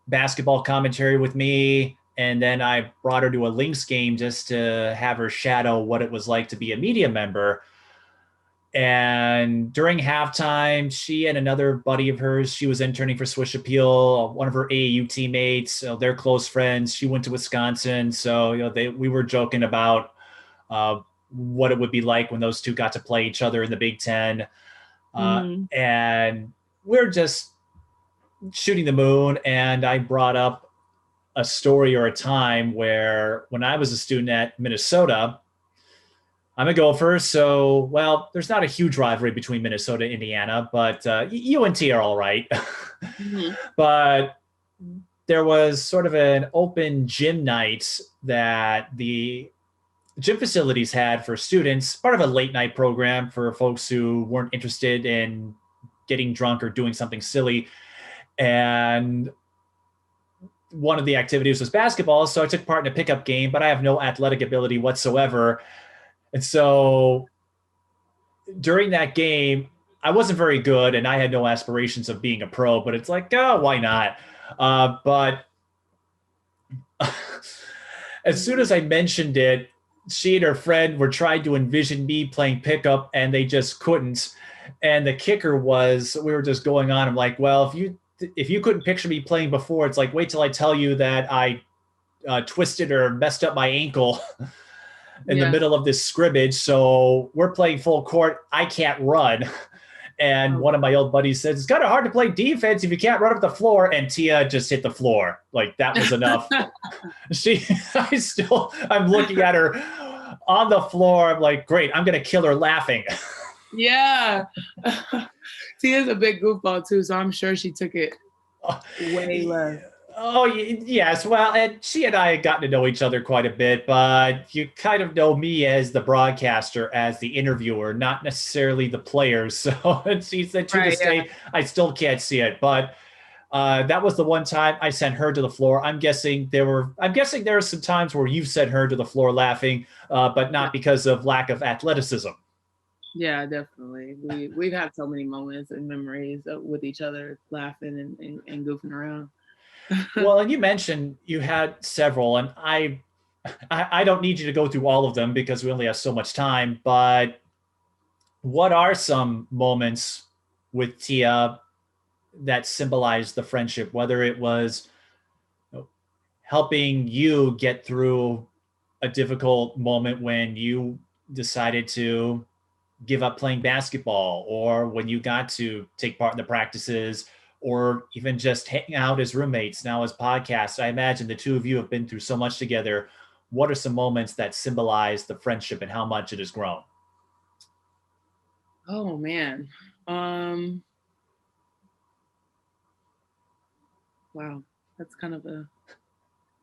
basketball commentary with me. And then I brought her to a Lynx game just to have her shadow what it was like to be a media member. And during halftime, she and another buddy of hers, she was interning for Swish Appeal, one of her AAU teammates, they're close friends. She went to Wisconsin. So, you know, we were joking about what it would be like when those two got to play each other in the Big Ten. And we're just shooting the moon. And I brought up a story or a time where when I was a student at Minnesota, I'm a Gopher, so, well, there's not a huge rivalry between Minnesota and Indiana, but UNT are all right. But there was sort of an open gym night that the gym facilities had for students, part of a late night program for folks who weren't interested in getting drunk or doing something silly. And one of the activities was basketball, so I took part in a pickup game, but I have no athletic ability whatsoever. And so during that game, I wasn't very good and I had no aspirations of being a pro, but it's like, oh, why not? But as soon as I mentioned it, she and her friend were trying to envision me playing pickup and they just couldn't. And the kicker was, we were just going on. I'm like, well, if you couldn't picture me playing before, it's like, wait till I tell you that I twisted or messed up my ankle in the middle of this scrimmage. So we're playing full court. I can't run. And one of my old buddies says, it's kind of hard to play defense if you can't run up the floor. And Tia just hit the floor. Like that was enough. I'm looking at her on the floor. I'm like, great, I'm going to kill her laughing. Yeah. Tia's a big goofball too. So I'm sure she took it way less. Oh, yes. Well, and she and I had gotten to know each other quite a bit, but you kind of know me as the broadcaster, as the interviewer, not necessarily the players. So she said to this day, I still can't see it. But that was the one time I sent her to the floor. I'm guessing there were some times where you've sent her to the floor laughing, but not because of lack of athleticism. Yeah, definitely. We've had so many moments and memories with each other, laughing and goofing around. Well, and you mentioned you had several, and I don't need you to go through all of them because we only have so much time. But what are some moments with Tia that symbolized the friendship? Whether it was helping you get through a difficult moment when you decided to give up playing basketball, or when you got to take part in the practices, or even just hang out as roommates now as podcasts. I imagine the two of you have been through so much together. What are some moments that symbolize the friendship and how much it has grown? Oh man. Um wow. That's kind of a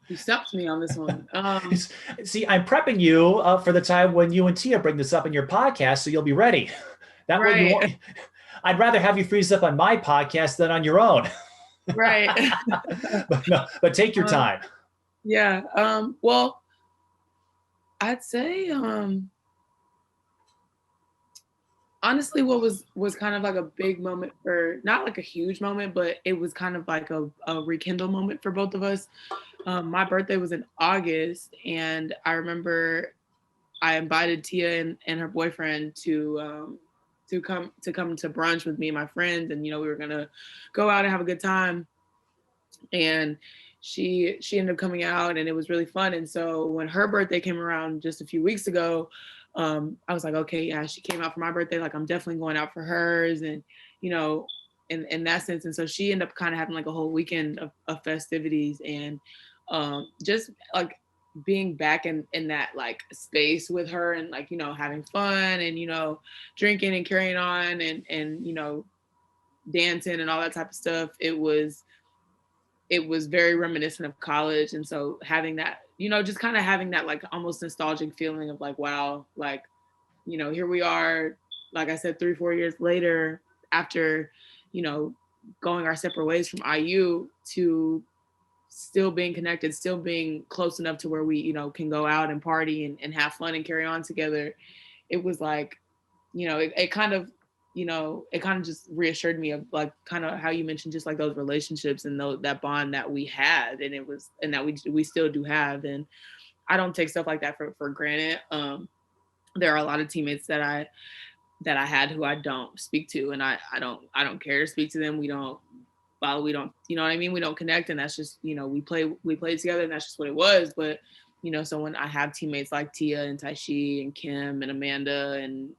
you stumped me on this one. See, I'm prepping you for the time when you and Tia bring this up in your podcast, so you'll be ready. That way, you Right. won't. I'd rather have you freeze up on my podcast than on your own. Right. But no, but take your um time. yeah. Well, I'd say honestly what was kind of like a big moment, for not like a huge moment, but it was kind of like a rekindle moment for both of us. My birthday was in August, and I remember I invited Tia and her boyfriend to come to brunch with me and my friends, and we were gonna go out and have a good time. And she ended up coming out, and it was really fun. And so when her birthday came around just a few weeks ago, I was like, okay, yeah, she came out for my birthday, like I'm definitely going out for hers. And you know in that sense. And so she ended up kind of having like a whole weekend of festivities, and just like being back in that like space with her, and like having fun, and drinking and carrying on, and dancing and all that type of stuff. It was very reminiscent of college. And so having that, just kind of having that like almost nostalgic feeling of like, wow, like, here we are, like I said, 3-4 years later, after, you know, going our separate ways from IU, to still being connected, still being close enough to where we, can go out and party and have fun and carry on together. It was like, it kind of, it kind of just reassured me of like kind of how you mentioned, just like those relationships and that bond that we had, and that we still do have. And I don't take stuff like that for granted. There are a lot of teammates that I had who I don't speak to, and I don't care to speak to them. We don't, you know what I mean? We don't connect, and that's just, we played together, and that's just what it was. But, so when I have teammates like Tia and Taishi and Kim and Amanda and,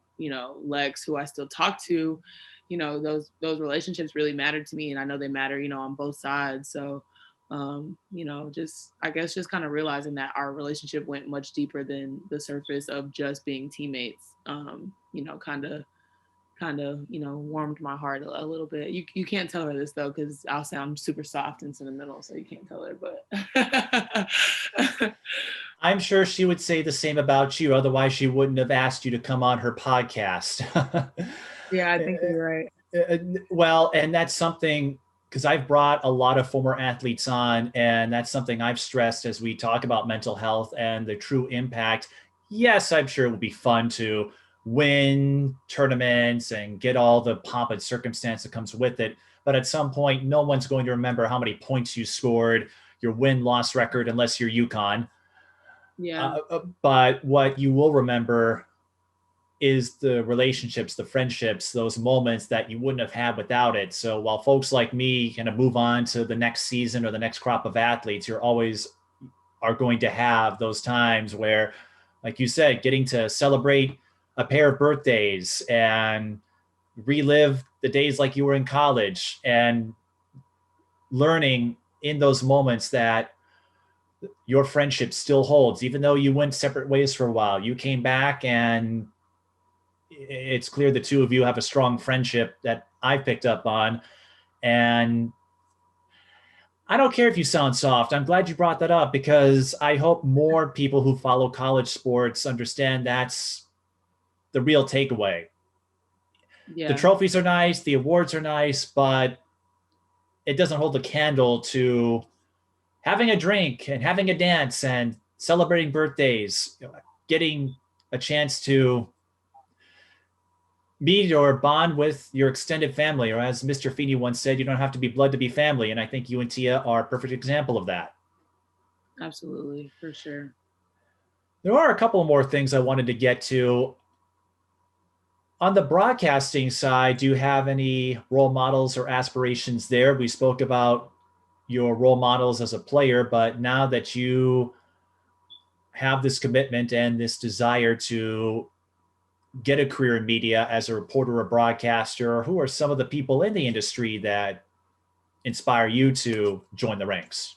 Lex, who I still talk to, those relationships really matter to me. And I know they matter, on both sides. So, just, I guess, just kind of realizing that our relationship went much deeper than the surface of just being teammates, kind of warmed my heart a little bit. You can't tell her this though, because I'll sound super soft and sentimental, so you can't tell her. But I'm sure she would say the same about you. Otherwise, she wouldn't have asked you to come on her podcast. yeah, I think you're right. Well, and that's something, because I've brought a lot of former athletes on, and that's something I've stressed as we talk about mental health and the true impact. Yes, I'm sure it would be fun to win tournaments and get all the pomp and circumstance that comes with it. But at some point, no one's going to remember how many points you scored, your win-loss record, unless you're UConn. Yeah, But what you will remember is the relationships, the friendships, those moments that you wouldn't have had without it. So while folks like me kind of move on to the next season or the next crop of athletes, you're always are going to have those times where, like you said, getting to celebrate a pair of birthdays and relive the days like you were in college, and learning in those moments that your friendship still holds, even though you went separate ways for a while. You came back, and it's clear the two of you have a strong friendship that I picked up on. And I don't care if you sound soft. I'm glad you brought that up, because I hope more people who follow college sports understand that's the real takeaway. The yeah, trophies are nice, the awards are nice, but it doesn't hold a candle to having a drink and having a dance and celebrating birthdays, getting a chance to meet or bond with your extended family, or as Mr. Feeney once said, you don't have to be blood to be family. And I think you and Tia are a perfect example of that. Absolutely, for sure. There are a couple more things I wanted to get to. On the broadcasting side, do you have any role models or aspirations there? We spoke about your role models as a player, but now that you have this commitment and this desire to get a career in media as a reporter or broadcaster, who are some of the people in the industry that inspire you to join the ranks?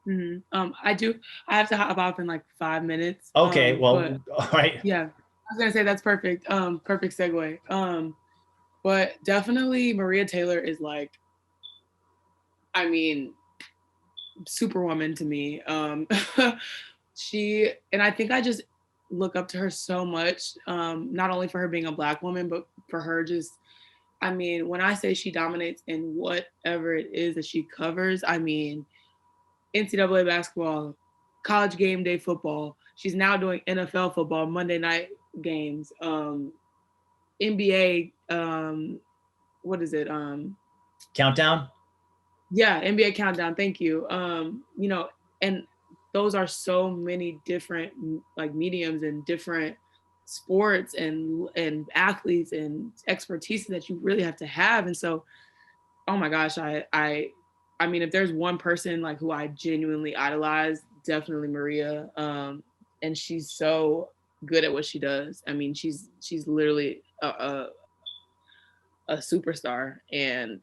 I do. I have to hop off in like 5 minutes. Okay, But well, all right. yeah, I was gonna say that's perfect. Perfect segue. But definitely Maria Taylor is like, I mean, superwoman to me. She and I think I just look up to her so much. Not only for her being a Black woman, but for her just. I mean, when I say she dominates in whatever it is that she covers, I mean NCAA basketball, college game day football. She's now doing NFL football, Monday night games, NBA. What is it? Countdown? Yeah, NBA countdown. Thank you. And those are so many different like mediums and different sports and athletes and expertise that you really have to have. And so, oh my gosh, I mean, if there's one person like who I genuinely idolize, definitely Maria. And she's so good at what she does. I mean, she's literally a superstar, and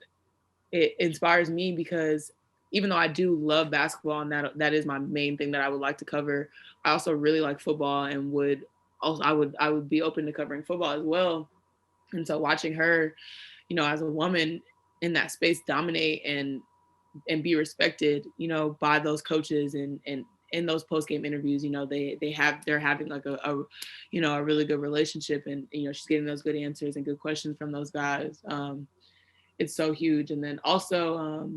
it inspires me because even though I do love basketball and that is my main thing that I would like to cover, I also really like football and would also I would be open to covering football as well. And so watching her, as a woman in that space dominate and be respected, by those coaches and in those post game interviews, they're having like a really good relationship, and she's getting those good answers and good questions from those guys. It's so huge. And then also,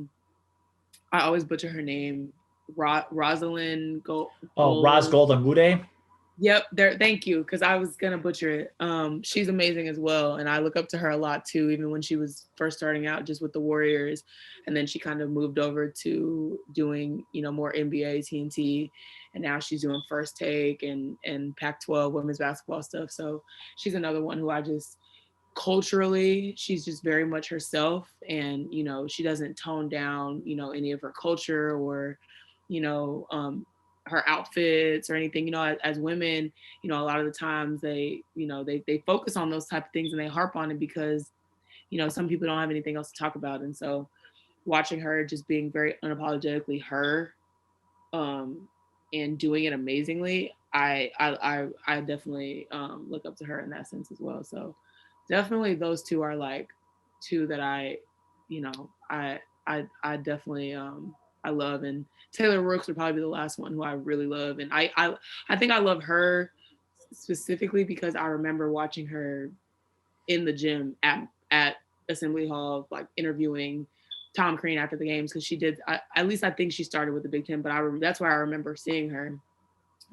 I always butcher her name, Rosalind Oh, Raz Gold. Golden Mude. Yep, there. Thank you, because I was gonna butcher it. She's amazing as well, and I look up to her a lot too. Even when she was first starting out, just with the Warriors, and then she kind of moved over to doing, more NBA, TNT, and now she's doing First Take and Pac-12 women's basketball stuff. So she's another one who I just culturally, she's just very much herself, and she doesn't tone down, any of her culture or, you know, um, her outfits or anything. As women, a lot of the times they focus on those type of things and they harp on it because some people don't have anything else to talk about. And so watching her just being very unapologetically her, um, and doing it amazingly, I definitely look up to her in that sense as well. So definitely those two are like two that you know, I definitely I love. And Taylor Rooks would probably be the last one who I really love. And I think I love her specifically because I remember watching her in the gym at Assembly Hall, like interviewing Tom Crean after the games, because she did. At least I think she started with the Big Ten, but that's where I remember seeing her.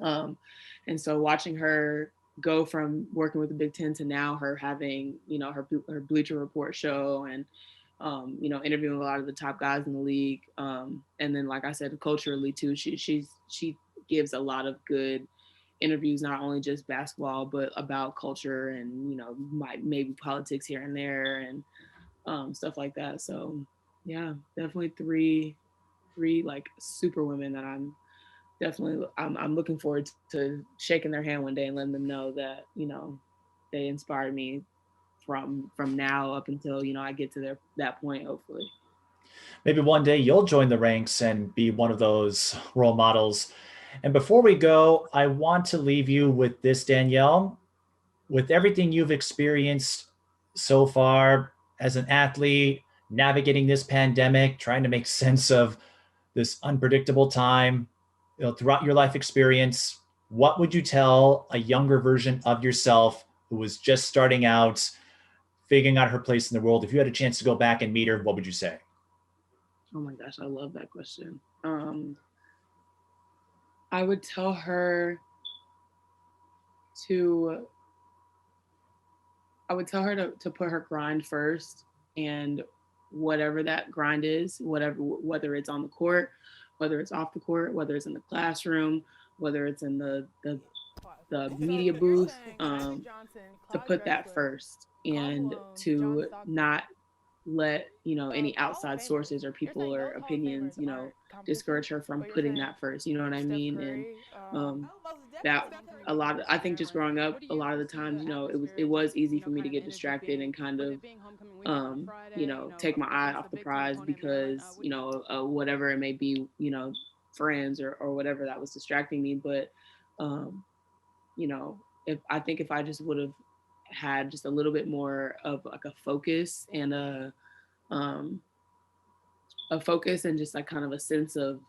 Um, and so watching her go from working with the Big Ten to now her having her Bleacher Report show and interviewing a lot of the top guys in the league. And then, like I said, culturally too, she gives a lot of good interviews, not only just basketball, but about culture and maybe politics here and there and stuff like that. So yeah, definitely three like super women that I'm looking forward to shaking their hand one day and letting them know that they inspired me from now up until I get to that point, hopefully. Maybe one day you'll join the ranks and be one of those role models. And before we go, I want to leave you with this, Danielle. With everything you've experienced so far as an athlete, navigating this pandemic, trying to make sense of this unpredictable time, throughout your life experience, what would you tell a younger version of yourself who was just starting out, figuring out her place in the world? If you had a chance to go back and meet her, what would you say? Oh my gosh, I love that question. I would tell her to I would tell her to put her grind first, and whatever that grind is, whether it's on the court, whether it's off the court, whether it's in the classroom, whether it's in the media booth, to put that first and to not let any outside sources or people or opinions discourage her from putting that first, you know what I mean? And that a lot I think just growing up, a lot of the times it was easy for me to get distracted and kind of take my eye off the prize because whatever it may be, friends or whatever that was distracting me. But if I just would have had just a little bit more of like a focus and a focus and just like kind of a sense of,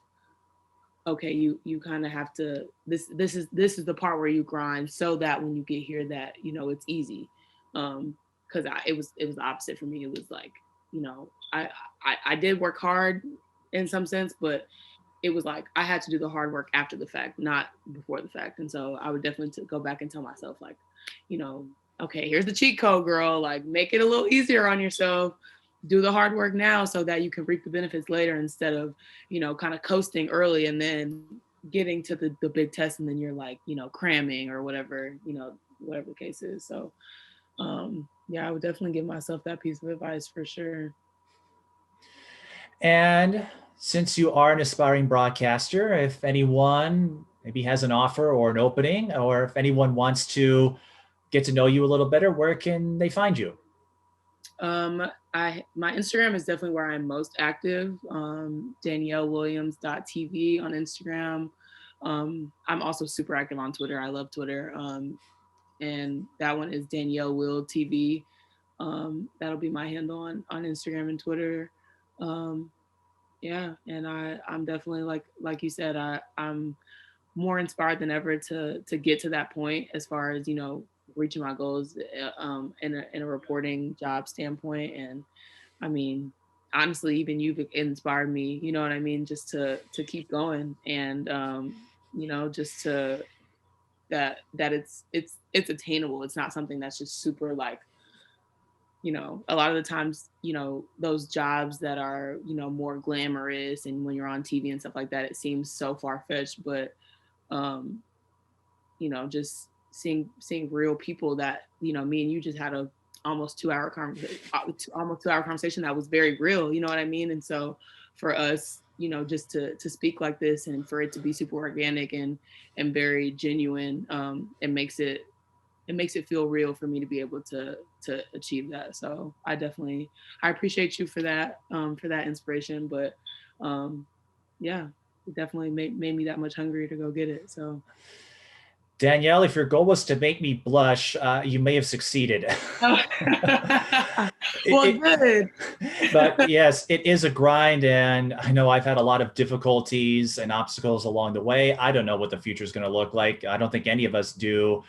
okay, you kind of have to, this is the part where you grind so that when you get here that it's easy. Because it was the opposite for me. It was like, I did work hard in some sense, but it was like I had to do the hard work after the fact, not before the fact. And so I would definitely go back and tell myself, like, okay, here's the cheat code, girl. Like, make it a little easier on yourself. Do the hard work now so that you can reap the benefits later, instead of, kind of coasting early and then getting to the big test and then you're like, cramming or whatever, whatever the case is. So yeah, I would definitely give myself that piece of advice for sure. And since you are an aspiring broadcaster, if anyone maybe has an offer or an opening, or if anyone wants to get to know you a little better, where can they find you? My Instagram is definitely where I'm most active. DanielleWilliams.tv on Instagram. I'm also super active on Twitter. I love Twitter. And that one is Danielle Will TV. That'll be my handle on Instagram and Twitter. Yeah, and I'm definitely like you said, I'm more inspired than ever to get to that point as far as reaching my goals in a reporting job standpoint. And I mean, honestly, even you've inspired me, you know what I mean, just to keep going. And just to that it's attainable. It's not something that's just super like, a lot of the times, those jobs that are, more glamorous and when you're on TV and stuff like that, it seems so far-fetched. But just seeing real people that, me and you just had a almost 2 hour conversation that was very real, you know what I mean? And so for us, just to speak like this and for it to be super organic and very genuine, it makes it feel real for me to be able to achieve that. So I appreciate you for that inspiration. But yeah, it definitely made me that much hungrier to go get it. So Danielle, if your goal was to make me blush, you may have succeeded. Good. But yes, it is a grind. And I know I've had a lot of difficulties and obstacles along the way. I don't know what the future is going to look like. I don't think any of us do,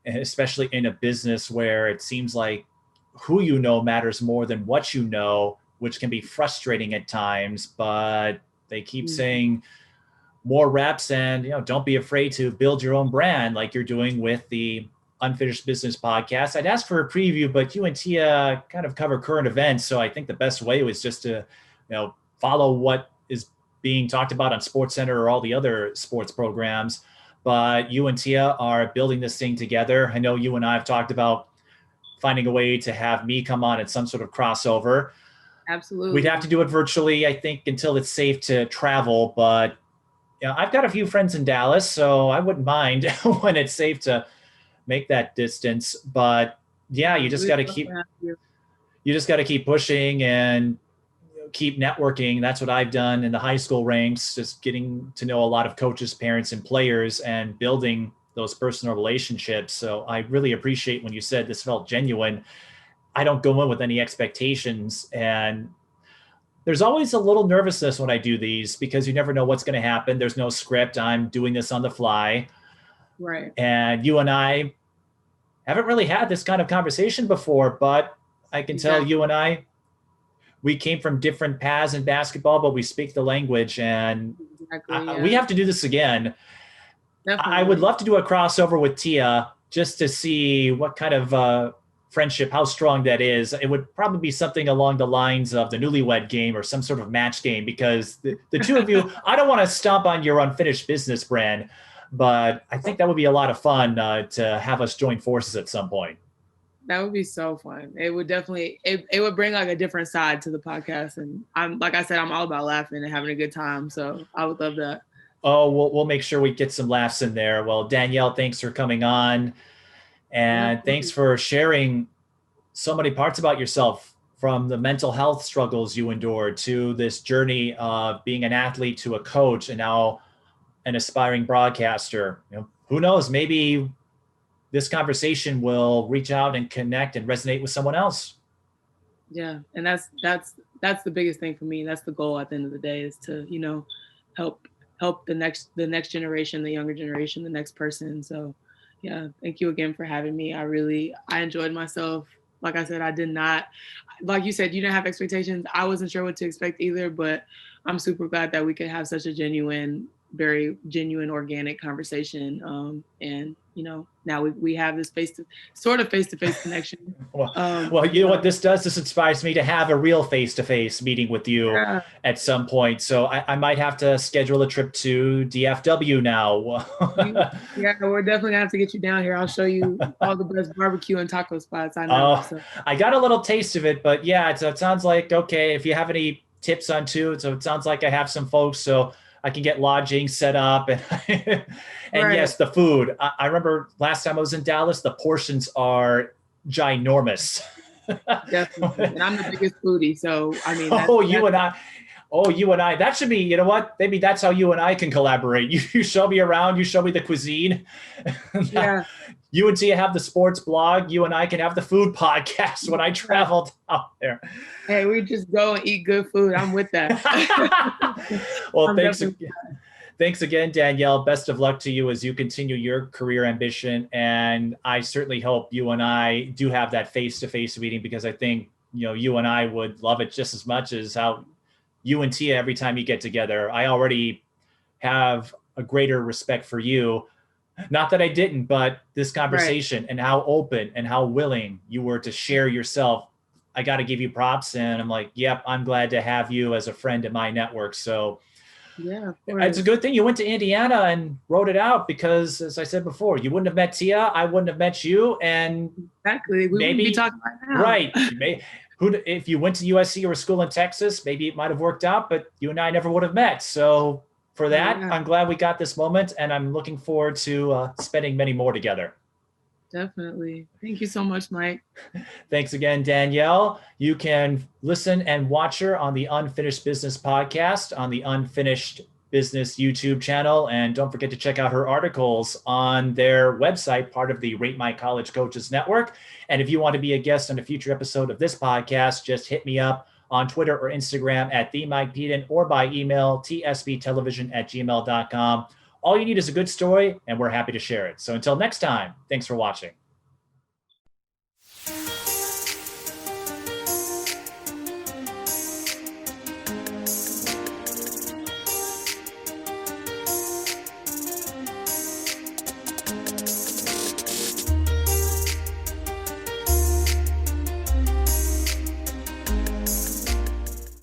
especially in a business where it seems like who you know matters more than what you know, which can be frustrating at times. But they keep saying more reps and, don't be afraid to build your own brand like you're doing with the Unfinished Business podcast. I'd ask for a preview, but you and Tia kind of cover current events. So I think the best way was just to, follow what is being talked about on SportsCenter or all the other sports programs. But you and Tia are building this thing together. I know you and I have talked about finding a way to have me come on at some sort of crossover. Absolutely. We'd have to do it virtually, I think, until it's safe to travel. But I've got a few friends in Dallas, so I wouldn't mind when it's safe to make that distance. But yeah, you just got to keep pushing and keep networking. That's what I've done in the high school ranks, just getting to know a lot of coaches, parents, and players and building those personal relationships. So I really appreciate when you said this felt genuine. I don't go in with any expectations, and there's always a little nervousness when I do these because you never know what's going to happen. There's no script. I'm doing this on the fly. Right. And you and I haven't really had this kind of conversation before, but I can tell you and I, we came from different paths in basketball, but we speak the language, and we have to do this again. Definitely. I would love to do a crossover with Tia just to see what kind of friendship, how strong that is, it would probably be something along the lines of the Newlywed Game or some sort of match game, because the two of you, I don't want to stomp on your unfinished business brand, but I think that would be a lot of fun to have us join forces at some point. That would be so fun. It would definitely, it would bring like a different side to the podcast. And like I said, I'm all about laughing and having a good time. So I would love that. Oh, we'll make sure we get some laughs in there. Well, Danielle, thanks for coming on. And thanks for sharing so many parts about yourself, from the mental health struggles you endured to this journey of being an athlete to a coach and now an aspiring broadcaster. Who knows, maybe this conversation will reach out and connect and resonate with someone else. Yeah. And that's the biggest thing for me. That's the goal at the end of the day, is to, help the next generation, the younger generation, the next person. So yeah, thank you again for having me. I enjoyed myself. Like I said, I did not, like you said, you didn't have expectations. I wasn't sure what to expect either, but I'm super glad that we could have such a very genuine, organic conversation. And, now we have this face-to-face connection. Well, you know what this does? This inspires me to have a real face-to-face meeting with you at some point. So I might have to schedule a trip to DFW now. Yeah, we're definitely gonna have to get you down here. I'll show you all the best barbecue and taco spots I know. So. I got a little taste of it, but yeah, it sounds like, okay, if you have any tips on too, so it sounds like I have some folks, so I can get lodging set up. And yes, the food. I remember last time I was in Dallas, the portions are ginormous. Definitely. And I'm the biggest foodie. So, I mean. You and I, that should be, you know what? Maybe that's how you and I can collaborate. You show me around, you show me the cuisine. Yeah. You and Tia have the sports blog. You and I can have the food podcast when I traveled out there. Hey, we just go and eat good food. I'm with that. Well, thanks again, Danielle. Best of luck to you as you continue your career ambition. And I certainly hope you and I do have that face-to-face meeting, because I think, you and I would love it just as much as how you and Tia, every time you get together. I already have a greater respect for you. Not that I didn't, but this conversation and how open and how willing you were to share yourself, I got to give you props. And I'm like, yep, I'm glad to have you as a friend in my network. So yeah, it's a good thing you went to Indiana and wrote it out, because as I said before, you wouldn't have met Tia. I wouldn't have met you. And exactly, we wouldn't be talking right now. Right. If you went to USC or a school in Texas, maybe it might have worked out, but you and I never would have met. So for that, I'm glad we got this moment, and I'm looking forward to spending many more together. Definitely. Thank you so much, Mike. Thanks again, Danielle. You can listen and watch her on the Unfinished Business podcast, on the Unfinished Business YouTube channel. And don't forget to check out her articles on their website, part of the Rate My College Coaches Network. And if you want to be a guest on a future episode of this podcast, just hit me up on Twitter or Instagram at @TheMikePeden, or by email tsbtelevision@gmail.com. All you need is a good story, and we're happy to share it. So until next time, thanks for watching.